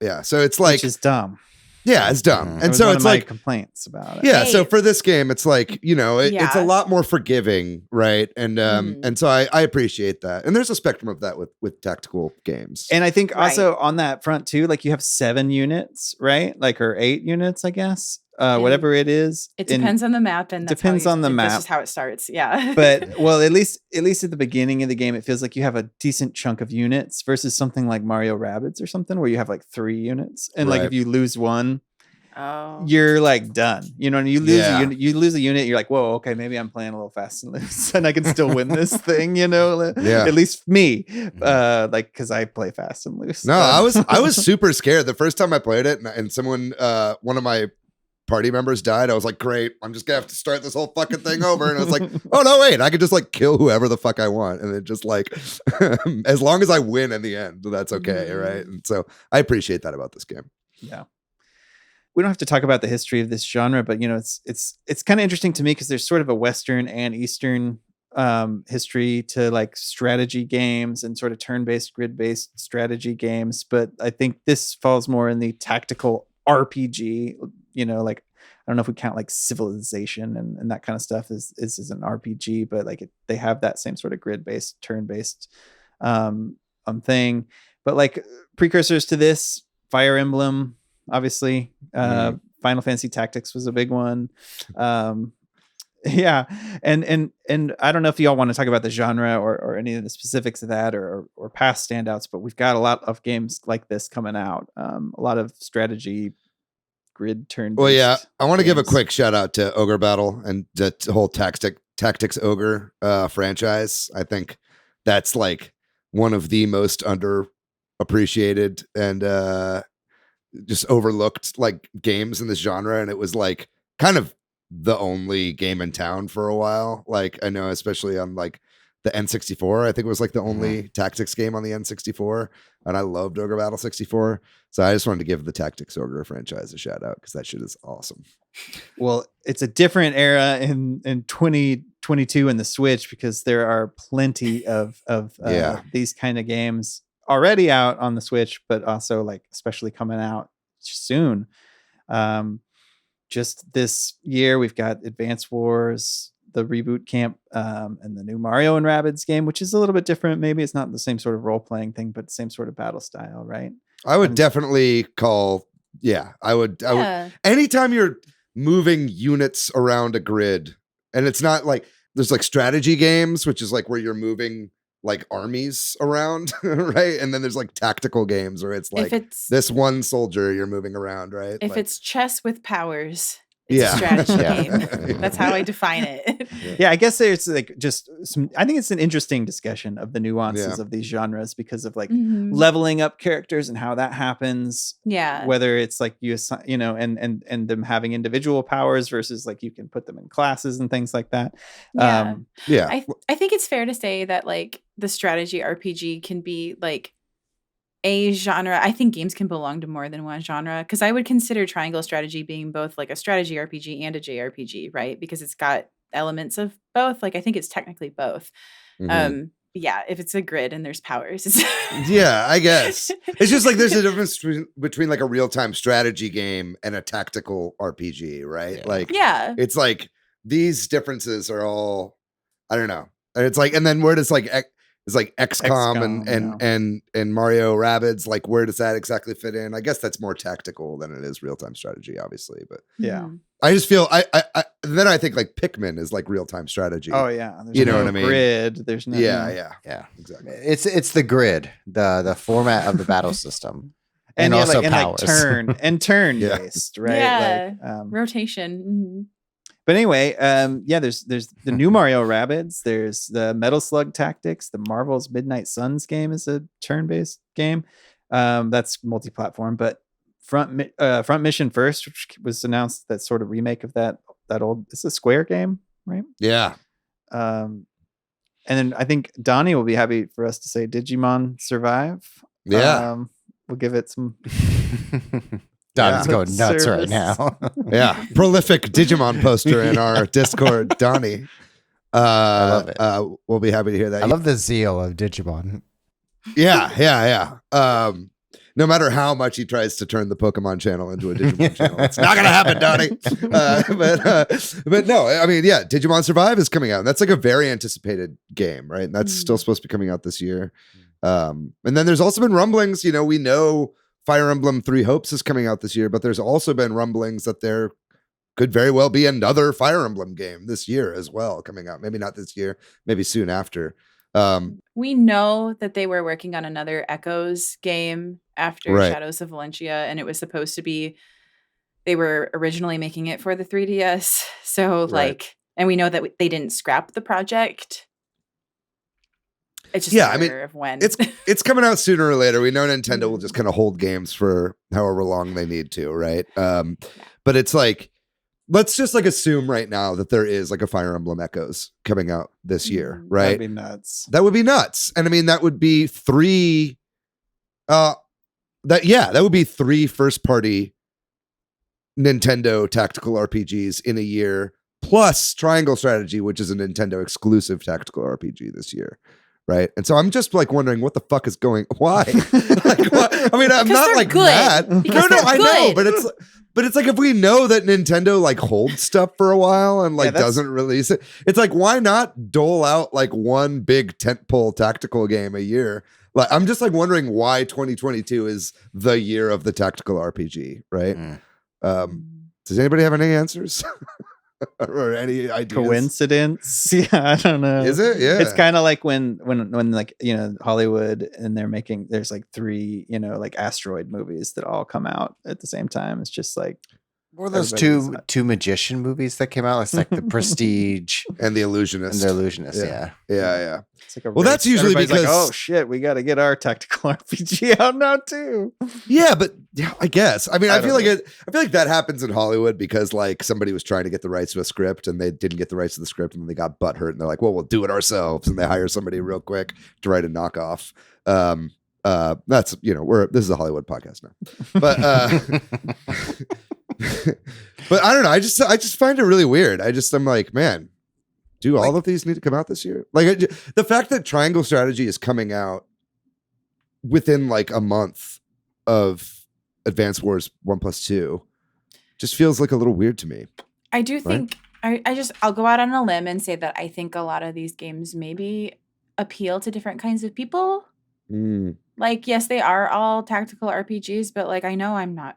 Yeah. So it's like, which is dumb. Yeah, it's dumb. And so it's like complaints about it. Yeah, so for this game, it's like, it's a lot more forgiving, right? And and so I appreciate that. And there's a spectrum of that with tactical games. And I think also on that front too, like you have 7 units, right? Like or 8 units, I guess. Whatever it is. It depends on the map, and that's depends on the map. This is how it starts. Yeah. But well, at least at the beginning of the game, it feels like you have a decent chunk of units versus something like Mario Rabbids or something where you have like 3 units, and like if you lose one, you're like done. And you lose you lose a unit. You're like, whoa, okay, maybe I'm playing a little fast and loose, and I can still win this thing. At least me, like because I play fast and loose. No, I was super scared the first time I played it, and someone, one of my party members died. I was like, great, I'm just gonna have to start this whole fucking thing over. And I was like, oh no, wait, I could just like kill whoever the fuck I want, and it just like as long as I win in the end, that's okay, right? And so I appreciate that about this game. Yeah, we don't have to talk about the history of this genre, but it's kind of interesting to me because there's sort of a Western and Eastern history to like strategy games and sort of turn-based, grid-based strategy games. But I think this falls more in the tactical RPG. Like I don't know if we count like Civilization and that kind of stuff is an RPG, but like they have that same sort of grid-based, turn-based thing. But like precursors to this, Fire Emblem, obviously, Final Fantasy Tactics was a big one. Yeah, and I don't know if y'all want to talk about the genre or any of the specifics of that or past standouts, but we've got a lot of games like this coming out. A lot of strategy, grid turn. Well, yeah, I want to give a quick shout out to Ogre Battle and the whole Tactics Ogre franchise. I think that's like one of the most underappreciated and just overlooked like games in this genre, and it was like kind of the only game in town for a while. Like I know, especially on like the N64, I think it was like the only tactics game on the N64, and I loved Ogre Battle 64. So I just wanted to give the Tactics Ogre franchise a shout out because that shit is awesome. Well, it's a different era in 2022 in the Switch because there are plenty of these kind of games already out on the Switch, but also like especially coming out soon. Just this year, we've got Advance Wars, the Reboot Camp, and the new Mario and Rabbids game, which is a little bit different. Maybe it's not the same sort of role-playing thing, but the same sort of battle style, right? I would definitely call, I would. Anytime you're moving units around a grid, and it's not like, there's like strategy games, which is like where you're moving like armies around, right? And then there's like tactical games where it's like this one soldier you're moving around, right? If like, it's chess with powers, it's a strategy game. That's how I define it. Yeah, I guess there's like just some, I think it's an interesting discussion of the nuances of these genres because of like leveling up characters and how that happens. Yeah. Whether it's like you know, and them having individual powers versus like you can put them in classes and things like that. Yeah. I think it's fair to say that like the strategy RPG can be like a genre. I think games can belong to more than one genre because I would consider Triangle Strategy being both like a strategy RPG and a JRPG, right? Because it's got elements of both. Like I think it's technically both. Yeah, if it's a grid and there's powers. Yeah, I guess. It's just like there's a difference between like a real-time strategy game and a tactical RPG, right? Yeah. Like it's like these differences are all, I don't know. And it's like, and then where does like it's like XCOM and Mario Rabbids, like where does that exactly fit in? I guess that's more tactical than it is real-time strategy, obviously. But I just feel I then I think like Pikmin is like real-time strategy. Oh yeah, there's you know what I mean? Grid. There's no yeah, exactly. It's the grid, the format of the battle system, and also like, powers and turn based, right? Yeah, like, rotation. But anyway, there's the new Mario Rabbids. There's the Metal Slug Tactics. The Marvel's Midnight Suns game is a turn-based game. That's multi-platform. But Front Mission First, which was announced, that sort of remake of that old. It's a Square game, right? Yeah. And then I think Donnie will be happy for us to say Digimon Survive. Yeah. We'll give it some. Donnie's going nuts right now. Yeah. Prolific Digimon poster in our Discord, Donnie. I love it. We'll be happy to hear that. I love the zeal of Digimon. Yeah. No matter how much he tries to turn the Pokemon channel into a Digimon channel, it's not going to happen, Donnie. But no, I mean, Digimon Survive is coming out. And that's like a very anticipated game, right? And that's still supposed to be coming out this year. And then there's also been rumblings, we know Fire Emblem 3 Hopes is coming out this year, but there's also been rumblings that there could very well be another Fire Emblem game this year as well coming out. Maybe not this year, maybe soon after. We know that they were working on another Echoes game after Shadows of Valencia, and it was supposed to be, they were originally making it for the 3DS. So and we know that they didn't scrap the project. It's just a matter of when. It's coming out sooner or later. We know Nintendo will just kind of hold games for however long they need to, right? But it's like, let's just like assume right now that there is like a Fire Emblem Echoes coming out this year, right? That'd be nuts. That would be nuts. And I mean, that would be three first party Nintendo tactical RPGs in a year, plus Triangle Strategy, which is a Nintendo exclusive tactical RPG this year. Right. And so I'm just like wondering what the fuck is why? Like, what? I mean, I'm not like good. mad. No, I know, but it's like if we know that Nintendo like holds stuff for a while and like doesn't release it, it's like, why not dole out like one big tentpole tactical game a year? Like, I'm just like wondering why 2022 is the year of the tactical RPG, right? Does anybody have any answers? Or any ideas? Coincidence? Yeah, I don't know. Is it? Yeah. It's kind of like when like, Hollywood, and there's like 3, like asteroid movies that all come out at the same time. It's just like, were those two magician movies that came out? It's like The Prestige and The Illusionist. Yeah. It's like well, that's usually because like, oh shit, we got to get our tactical RPG out now too. Yeah, but I guess. I mean, I feel like that happens in Hollywood because like somebody was trying to get the rights to a script and they didn't get the rights to the script and then they got butthurt and they're like, well, we'll do it ourselves, and they hire somebody real quick to write a knockoff. That's this is a Hollywood podcast now, but. But I don't know. I just find it really weird. I'm like, man, do all of these need to come out this year? Like the fact that Triangle Strategy is coming out within like a month of Advance Wars 1+2 just feels like a little weird to me. I do think I'll go out on a limb and say that I think a lot of these games maybe appeal to different kinds of people. Like, yes, they are all tactical RPGs, but like I know I'm not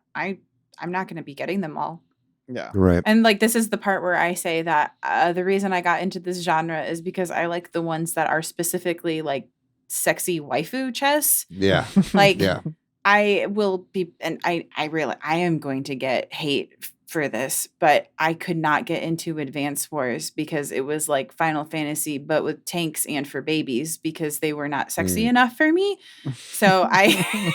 going to be getting them all. Yeah. Right. And like, this is the part where I say that the reason I got into this genre is because I like the ones that are specifically like sexy waifu chess. Yeah. Like, yeah. I will be, and I realize I am going to get hate for this, but I could not get into Advance Wars because it was like Final Fantasy, but with tanks and for babies because they were not sexy enough for me. So I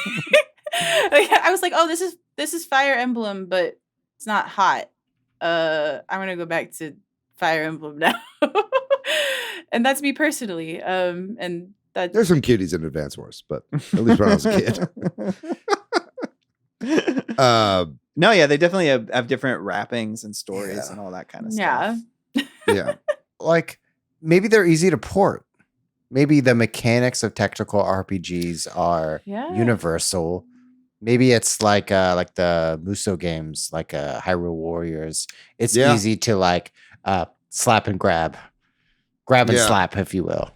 was like, oh, this is Fire Emblem, but it's not hot. I'm gonna go back to Fire Emblem now. And that's me personally. And that there's some cuties in Advance Wars, but at least when I was a kid. No, yeah, they definitely have different wrappings and stories and all that kind of stuff. Yeah. Like maybe they're easy to port. Maybe the mechanics of tactical RPGs are universal. Maybe it's like the Muso games, like Hyrule Warriors. It's easy to like slap and grab and slap, if you will.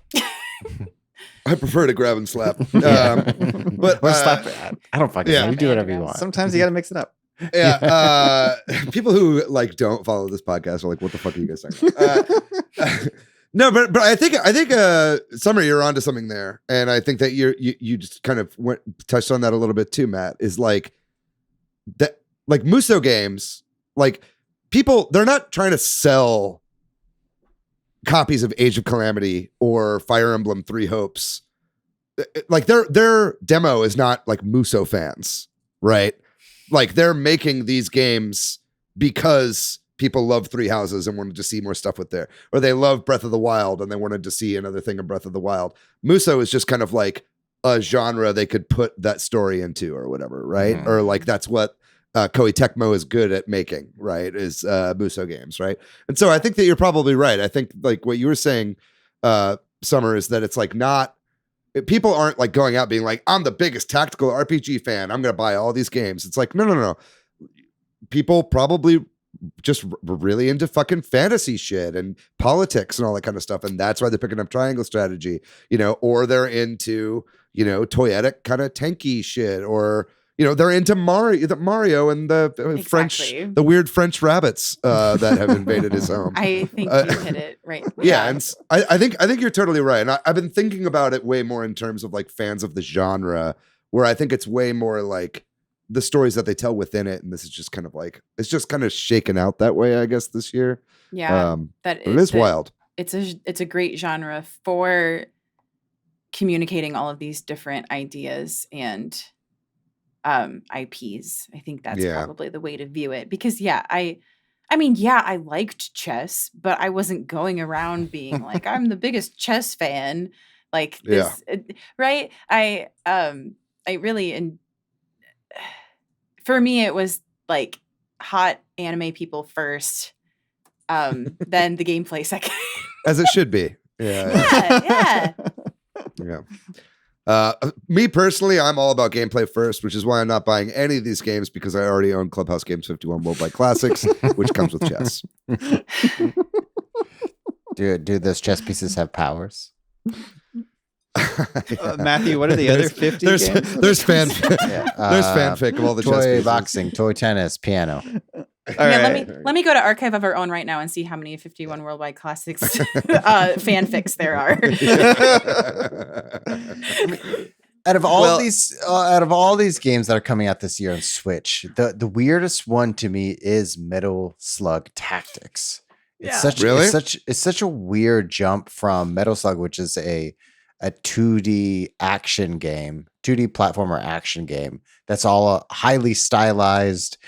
I prefer to grab and slap, but slap. I don't fucking know. You do whatever you want. Sometimes you got to mix it up. Yeah, people who like don't follow this podcast are like, "What the fuck are you guys talking about?" No, but I think Summer, you're onto something there, and I think that you just kind of touched on that a little bit too, Matt. Is like that, like Muso games, like people, they're not trying to sell copies of Age of Calamity or Fire Emblem Three Hopes. Like their demo is not like Muso fans, right? Like they're making these games because people love Three Houses and wanted to see more stuff with there, or they love Breath of the Wild and they wanted to see another thing of Breath of the Wild. Muso is just kind of like a genre they could put that story into or whatever, right? Or like that's what Koei Tecmo is good at making, right? Is Muso games, right? And so I think that you're probably right. I think like what you were saying, Summer, is that it's like people aren't like going out being like, I'm the biggest tactical RPG fan, I'm going to buy all these games. It's like, no. People probably just really into fucking fantasy shit and politics and all that kind of stuff. And that's why they're picking up Triangle Strategy, or they're into, toyetic kind of tanky shit, or, they're into Mario and the French, the weird French rabbits that have invaded his home. I think you hit it right. Yeah. And I think you're totally right. And I've been thinking about it way more in terms of like fans of the genre, where I think it's way more like the stories that they tell within it, and this is just kind of like it's just kind of shaken out that way, I guess, this year. Yeah, it is wild. It's a great genre for communicating all of these different ideas and IPs. I think that's probably the way to view it, because I liked chess, but I wasn't going around being like I'm the biggest chess fan. Like this, right? I really for me, it was like hot anime people first, then the gameplay second. As it should be. Yeah. Me personally, I'm all about gameplay first, which is why I'm not buying any of these games, because I already own Clubhouse Games 51 Mobile Classics, which comes with chess. Do those chess pieces have powers? Matthew, what are the other 50 games? There's fanfic of all the toy chess boxing, toy tennis, piano. Let me go to Archive of Our Own right now and see how many 51 Worldwide Classics fanfics there are. Out of all these games that are coming out this year on Switch, the weirdest one to me is Metal Slug Tactics. It's such a weird jump from Metal Slug, which is a 2D action game, 2D platformer action game that's all highly stylized,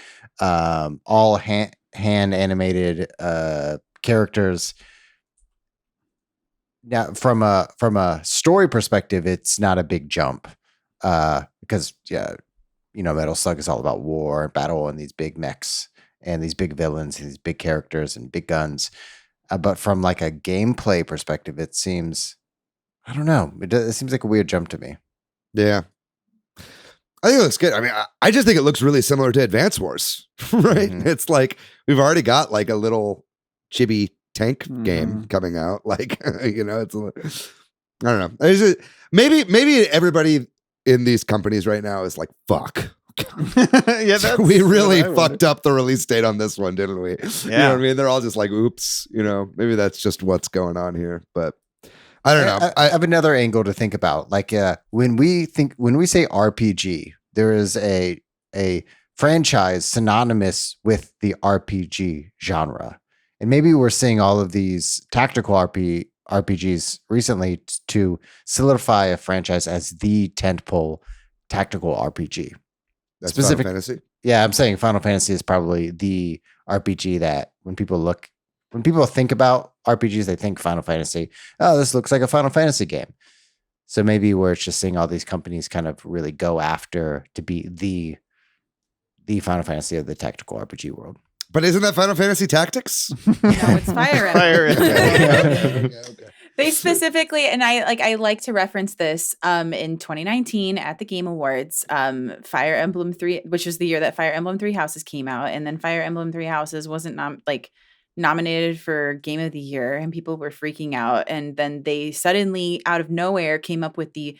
all hand animated characters. Now, from a story perspective, it's not a big jump because Metal Slug is all about war and battle and these big mechs and these big villains and these big characters and big guns. But from like a gameplay perspective, it seems, I don't know, it seems like a weird jump to me. Yeah. I think it looks good. I mean, I just think it looks really similar to Advance Wars, right? Mm-hmm. It's like we've already got like a little chibi tank game coming out. Like, it's I don't know. Maybe everybody in these companies right now is like, fuck. We really fucked up the release date on this one, didn't we? Yeah. You know what I mean? They're all just like, oops, maybe that's just what's going on here. But I don't know. I have another angle to think about. Like when we say RPG, there is a franchise synonymous with the RPG genre. And maybe we're seeing all of these tactical RPGs recently to solidify a franchise as the tentpole tactical RPG. That's Final Fantasy? Yeah, I'm saying Final Fantasy is probably the RPG that when people think about RPGs, they think Final Fantasy. Oh, this looks like a Final Fantasy game. So maybe we're just seeing all these companies kind of really go after to be the Final Fantasy of the tactical RPG world. But isn't that Final Fantasy Tactics? No, it's Fire Emblem. Okay. They specifically, and I like to reference this in 2019 at the Game Awards, Fire Emblem 3, which was the year that Fire Emblem 3 Houses came out, and then Fire Emblem 3 Houses wasn't nominated for Game of the Year, and people were freaking out, and then they suddenly out of nowhere came up with the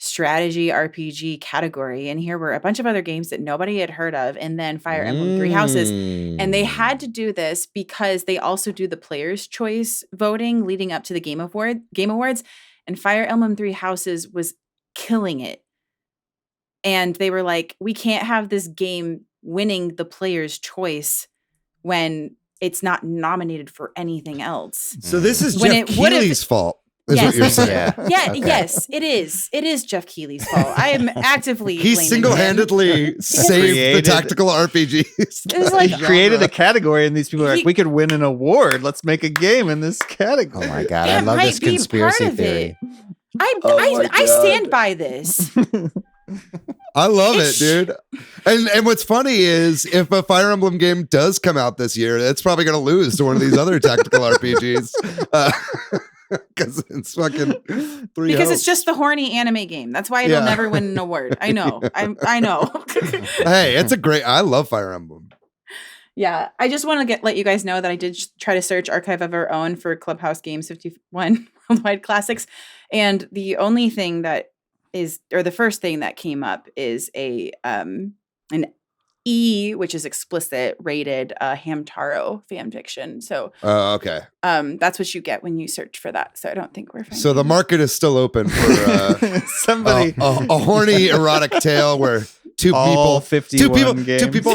strategy RPG category, and here were a bunch of other games that nobody had heard of, and then Fire Emblem 3 Houses, and they had to do this because they also do the player's choice voting leading up to the Game Awards, and Fire Emblem 3 Houses was killing it, and they were like, we can't have this game winning the player's choice when it's not nominated for anything else. So this is Jeff Keighley's fault. Yes, what you're saying. Okay. Yes, it is. It is Jeff Keighley's fault. I am actively he single-handedly saved the tactical RPGs. It was like he created a category, and these people are like, we could win an award. Let's make a game in this category. Oh my god, I love this conspiracy theory. I stand by this. I love it, dude. And what's funny is if a Fire Emblem game does come out this year, it's probably going to lose to one of these other tactical RPGs. Because it's fucking because it's just the horny anime game. That's why it'll never win an award. I know. I know. Hey, it's I love Fire Emblem. Yeah, I just want to let you guys know that I did try to search Archive of Our Own for Clubhouse Games 51 Worldwide Classics, and the only thing that the first thing that came up is an E, which is explicit, rated Hamtaro fan fiction. So, okay, that's what you get when you search for that. So I don't think we're. So the market is still open for somebody a horny erotic tale where two people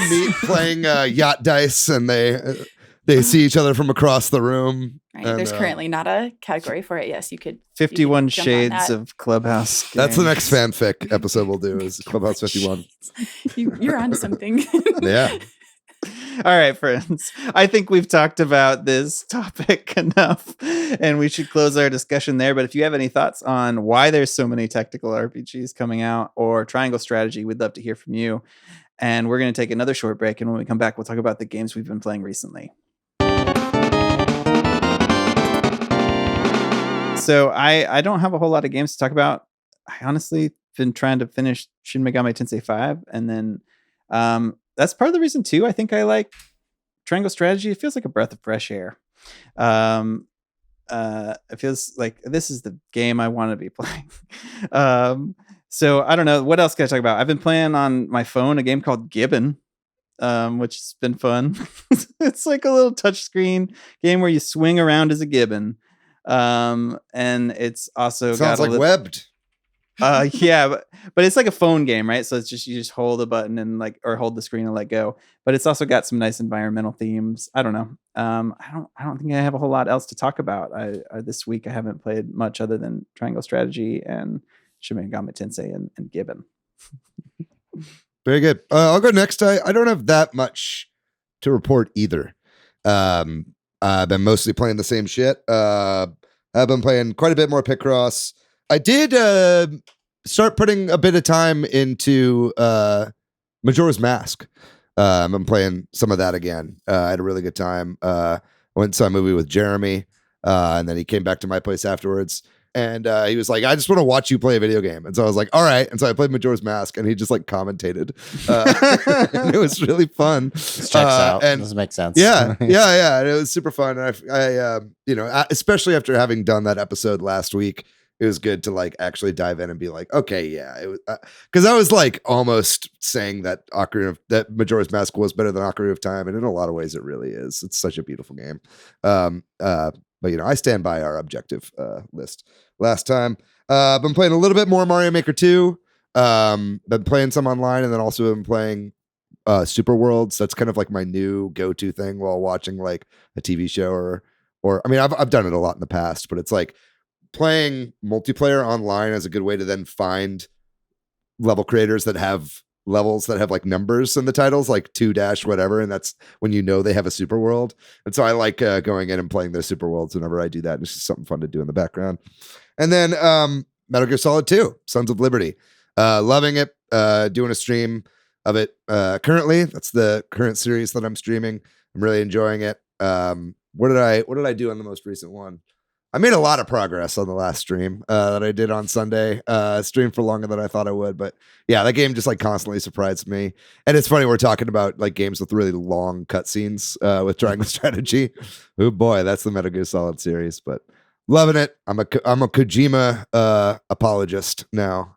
meet playing yacht dice, and they see each other from across the room. Right. And, there's currently not a category for it. Yes, you could. 51 Shades of Clubhouse games. That's the next fanfic episode we'll do is Clubhouse 51. You're on something. Yeah. All right, friends. I think we've talked about this topic enough, and we should close our discussion there. But if you have any thoughts on why there's so many tactical RPGs coming out or triangle strategy, we'd love to hear from you. And we're going to take another short break. And when we come back, we'll talk about the games we've been playing recently. So I don't have a whole lot of games to talk about. I honestly been trying to finish Shin Megami Tensei 5. And then that's part of the reason, too. I think I like triangle strategy. It feels like a breath of fresh air. it feels like this is the game I want to be playing. So I don't know what else can I talk about. I've been playing on my phone a game called Gibbon, which has been fun. It's like a little touchscreen game where you swing around as a gibbon, and it's also sounds like webbed. Yeah, but it's like a phone game, right? So it's just you just hold a button and or hold the screen and let go. But it's also got some nice environmental themes. I don't know. I don't think I have a whole lot else to talk about. This week I haven't played much other than Triangle Strategy and Shin Megami Tensei and Gibbon. Very good. I'll go next. I don't have that much to report either. I've been mostly playing the same shit. I've been playing quite a bit more Picross. I did start putting a bit of time into Majora's Mask. I've been playing some of that again. I had a really good time. I went and saw a movie with Jeremy, and then he came back to my place afterwards. And he was like, I just want to watch you play a video game. And so I was like, all right. And so I played Majora's Mask, and he just like commentated. It was really fun. This checks out. And doesn't make sense. Yeah. And it was super fun. And I especially after having done that episode last week, it was good to like actually dive in and be like, okay, yeah, it was because I was like almost saying that that Majora's Mask was better than Ocarina of Time, and in a lot of ways, it really is. It's such a beautiful game. But I stand by our objective list. Last time, I've been playing a little bit more Mario Maker 2. Been playing some online, and then also been playing Super Worlds. That's kind of like my new go-to thing while watching like a TV show or I mean, I've done it a lot in the past, but it's like playing multiplayer online is a good way to then find level creators that have levels that have like numbers in the titles, like 2- whatever, and that's when they have a super world. And so I like going in and playing their super worlds whenever I do that. It's just something fun to do in the background. And then Metal Gear Solid 2, Sons of Liberty, loving it. Doing a stream of it currently. That's the current series that I'm streaming. I'm really enjoying it. What did I do on the most recent one? I made a lot of progress on the last stream that I did on Sunday. Streamed for longer than I thought I would, but yeah, that game just like constantly surprised me. And it's funny, we're talking about like games with really long cutscenes with Triangle Strategy. Oh boy, that's the Metal Gear Solid series, but loving it. I'm a Kojima apologist now.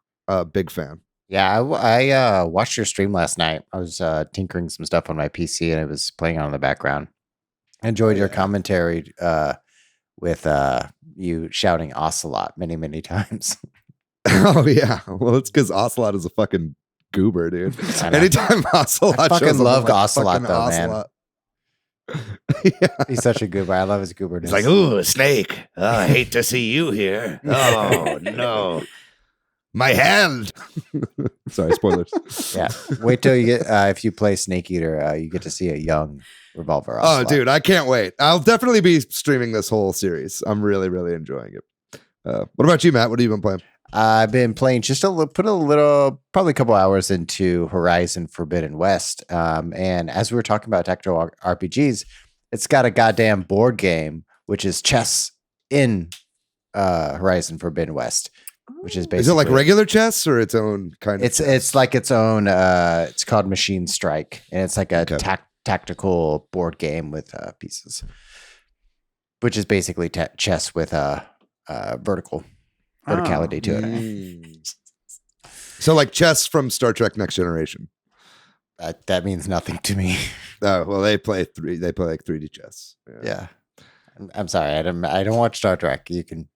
Big fan. Yeah, I watched your stream last night. I was tinkering some stuff on my PC and I was playing on in the background. I enjoyed your commentary with you shouting Ocelot many times. Oh yeah, well it's because Ocelot is a fucking goober, dude. Anytime Ocelot, I fucking shows loved up, Ocelot though, Ocelot. man. Yeah. He's such a goober. I love his gooberness. He's like, ooh, a snake. Oh, I hate to see you here. Oh no, my hand. Sorry, spoilers. Yeah, wait till you get if you play Snake Eater, you get to see a young Revolver Ocelot. Oh, dude, I can't wait. I'll definitely be streaming this whole series. I'm really enjoying it. What about you, Matt? What have you been playing? I've been playing probably a couple hours into Horizon Forbidden West. And as we were talking about tactical RPGs, it's got a goddamn board game, which is chess in Horizon Forbidden West, which is basically. Is it like regular chess or its own kind of? It's like its own. It's called Machine Strike, and it's like a tactical board game with pieces, which is basically chess with verticality to it. So like chess from Star Trek Next Generation. That means nothing to me. Oh well, they play like 3D chess. Yeah. I'm sorry. I don't watch Star Trek. You can.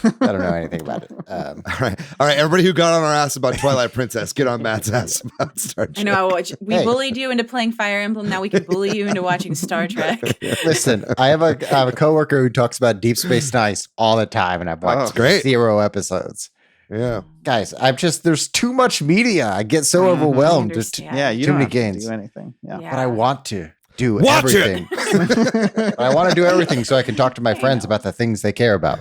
I don't know anything about it. All right. Everybody who got on our ass about Twilight Princess, get on Matt's ass about Star Trek. I know. We bullied you into playing Fire Emblem. Now we can bully you into watching Star Trek. Listen, I have a coworker who talks about Deep Space Nine all the time, and I've watched 0 episodes. Yeah, guys, there's too much media. I get so overwhelmed. You too don't many have games. to do anything. Yeah. But I want to do everything. I want to do everything so I can talk to my friends about the things they care about.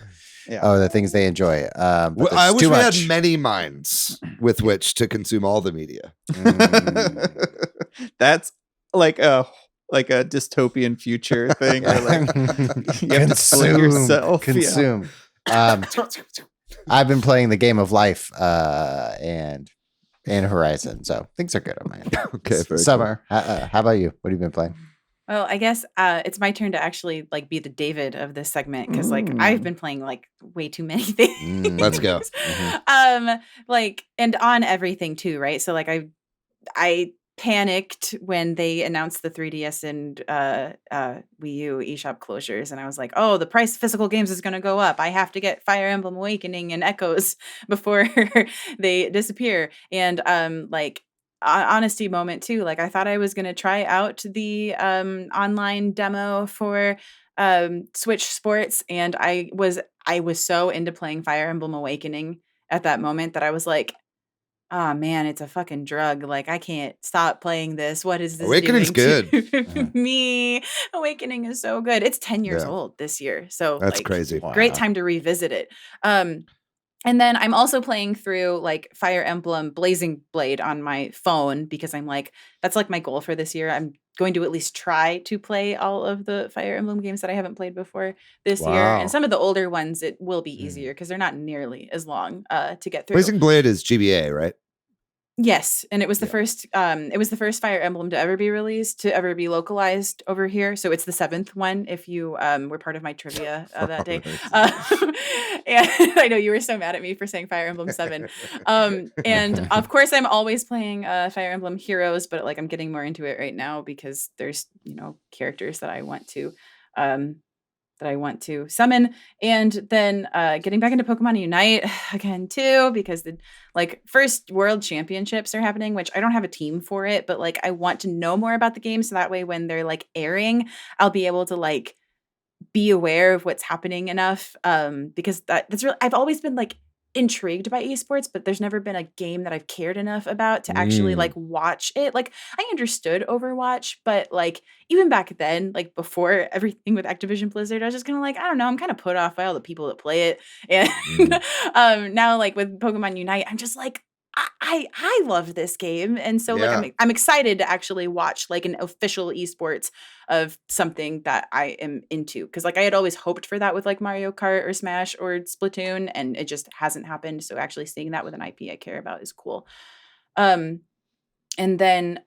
Yeah. Oh, the things they enjoy. I wish we had many minds with which to consume all the media. That's like a dystopian future thing. Where like you have to split yourself. Consume. Yeah. I've been playing the game of life and Horizon, so things are good on my end. Okay, summer. Cool. How about you? What have you been playing? Well, I guess it's my turn to actually like be the David of this segment because like I've been playing like way too many things. Let's go. Like and on everything too, right? So like I panicked when they announced the 3DS and Wii U eShop closures, and I was like, "Oh, the price of physical games is going to go up. I have to get Fire Emblem Awakening and Echoes before they disappear." And like honesty moment too. Like I thought I was going to try out the online demo for Switch Sports, and I was so into playing Fire Emblem Awakening at that moment that I was like, oh man, it's a fucking drug. Like I can't stop playing this. What is this Awakening's doing good. to me? Awakening is so good. It's 10 years old this year. So that's like, crazy. Great time to revisit it. And then I'm also playing through like Fire Emblem Blazing Blade on my phone because I'm like, that's like my goal for this year. I'm going to at least try to play all of the Fire Emblem games that I haven't played before this year. And some of the older ones, it will be easier because they're not nearly as long to get through. Blazing Blade is GBA, right? Yes, and it was the first Fire Emblem to ever be released, to ever be localized over here. So it's the 7th one if you were part of my trivia that day. And I know you were so mad at me for saying Fire Emblem 7. And of course I'm always playing Fire Emblem Heroes, but like I'm getting more into it right now because there's, characters that I want to summon, and then getting back into Pokemon Unite again too because the first World Championships are happening, which I don't have a team for it, but like I want to know more about the game so that way when they're like airing, I'll be able to like be aware of what's happening enough because that's really, I've always been like intrigued by esports, but there's never been a game that I've cared enough about to actually like watch it. Like I understood Overwatch, but like even back then, like before everything with Activision Blizzard, I was just kind of like, I don't know, I'm kind of put off by all the people that play it. And now like with Pokemon Unite, I'm just like, I love this game. And so like I'm excited to actually watch like an official esports of something that I am into. Cause like I had always hoped for that with like Mario Kart or Smash or Splatoon, and it just hasn't happened. So actually seeing that with an IP I care about is cool. And then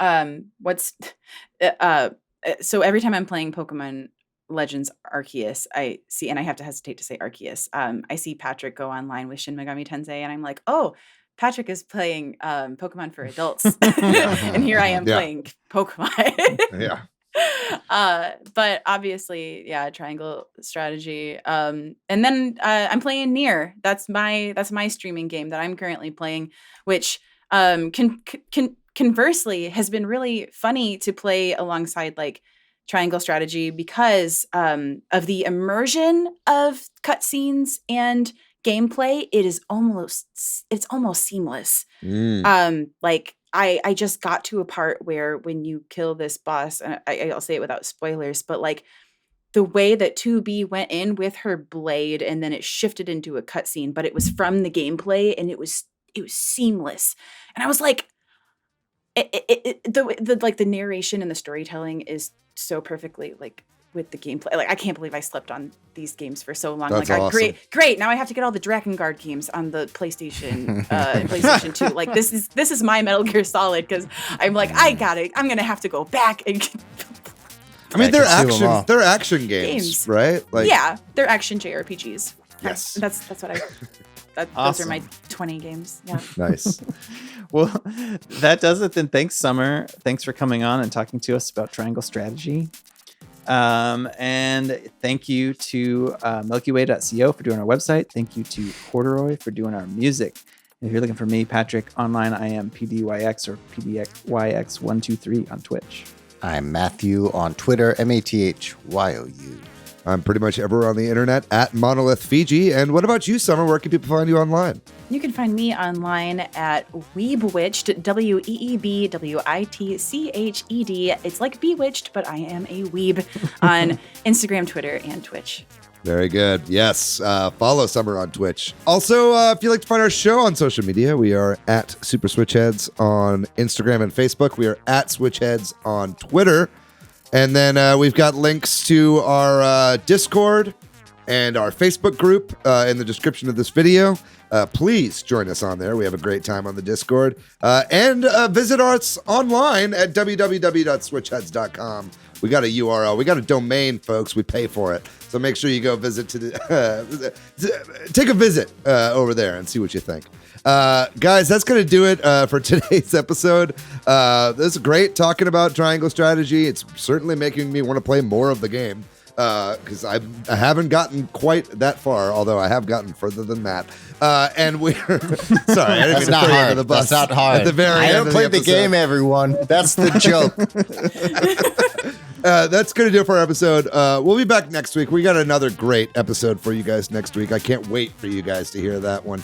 so every time I'm playing Pokemon Legends Arceus, I see, and I have to hesitate to say Arceus, I see Patrick go online with Shin Megami Tensei, and I'm like, oh, Patrick is playing Pokemon for adults. And here I am playing Pokemon. But obviously, triangle strategy. And then I'm playing Nier. That's my streaming game that I'm currently playing, which conversely has been really funny to play alongside like triangle strategy because of the immersion of cutscenes and gameplay. It's almost seamless. Like I just got to a part where when you kill this boss, and I'll say it without spoilers, but like the way that 2B went in with her blade and then it shifted into a cutscene, but it was from the gameplay and it was seamless. And I was like, the narration and the storytelling is so perfectly like with the gameplay. Like I can't believe I slept on these games for so long. That's like awesome. Great. Now I have to get all the Drakengard games on the PlayStation and PlayStation 2. Like this is my Metal Gear Solid because I'm like, I'm gonna have to go back and I mean they're action games, right? Like they're action JRPGs. Yes. That's what I awesome. Those are my 20 games. Yeah. Nice. Well, that does it then. Thanks, Summer. Thanks for coming on and talking to us about triangle strategy. And thank you to MilkyWay.co for doing our website. Thank you to Corduroy for doing our music. And if you're looking for me, Patrick, online, I am PDYX or PDYX123 on Twitch. I'm Matthew on Twitter, MATHYOU. I'm pretty much everywhere on the internet at Monolith Fiji. And what about you, Summer? Where can people find you online? You can find me online at Weebwitched, WEEBWITCHED. It's like Bewitched, but I am a weeb on Instagram, Twitter, and Twitch. Very good. Yes. Follow Summer on Twitch. Also, if you'd like to find our show on social media, we are at Super Switch Headz on Instagram and Facebook. We are at Switch Headz on Twitter. And then we've got links to our Discord and our Facebook group in the description of this video. please join us on there. We have a great time on the Discord. And visit us online at www.switchheadz.com. We got a URL. We got a domain, folks. We pay for it. So make sure you go visit take a visit over there and see what you think. Guys, that's going to do it for today's episode. This is great talking about Triangle Strategy. It's certainly making me want to play more of the game because I haven't gotten quite that far, although I have gotten further than that. And we're sorry, I didn't mean to throw you under the bus. That's not hard. At the very I end haven't of played the game, everyone. That's the joke. That's going to do it for our episode. We'll be back next week. We got another great episode for you guys next week. I can't wait for you guys to hear that one.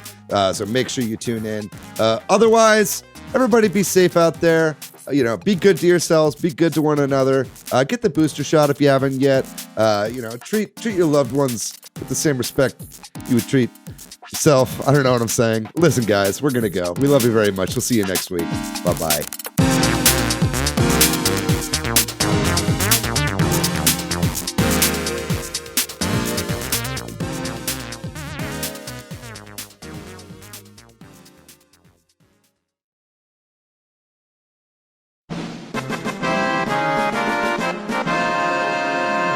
So make sure you tune in. Otherwise, everybody be safe out there. Be good to yourselves. Be good to one another. Get the booster shot if you haven't yet. Treat your loved ones with the same respect you would treat yourself. I don't know what I'm saying. Listen, guys, we're going to go. We love you very much. We'll see you next week. Bye-bye.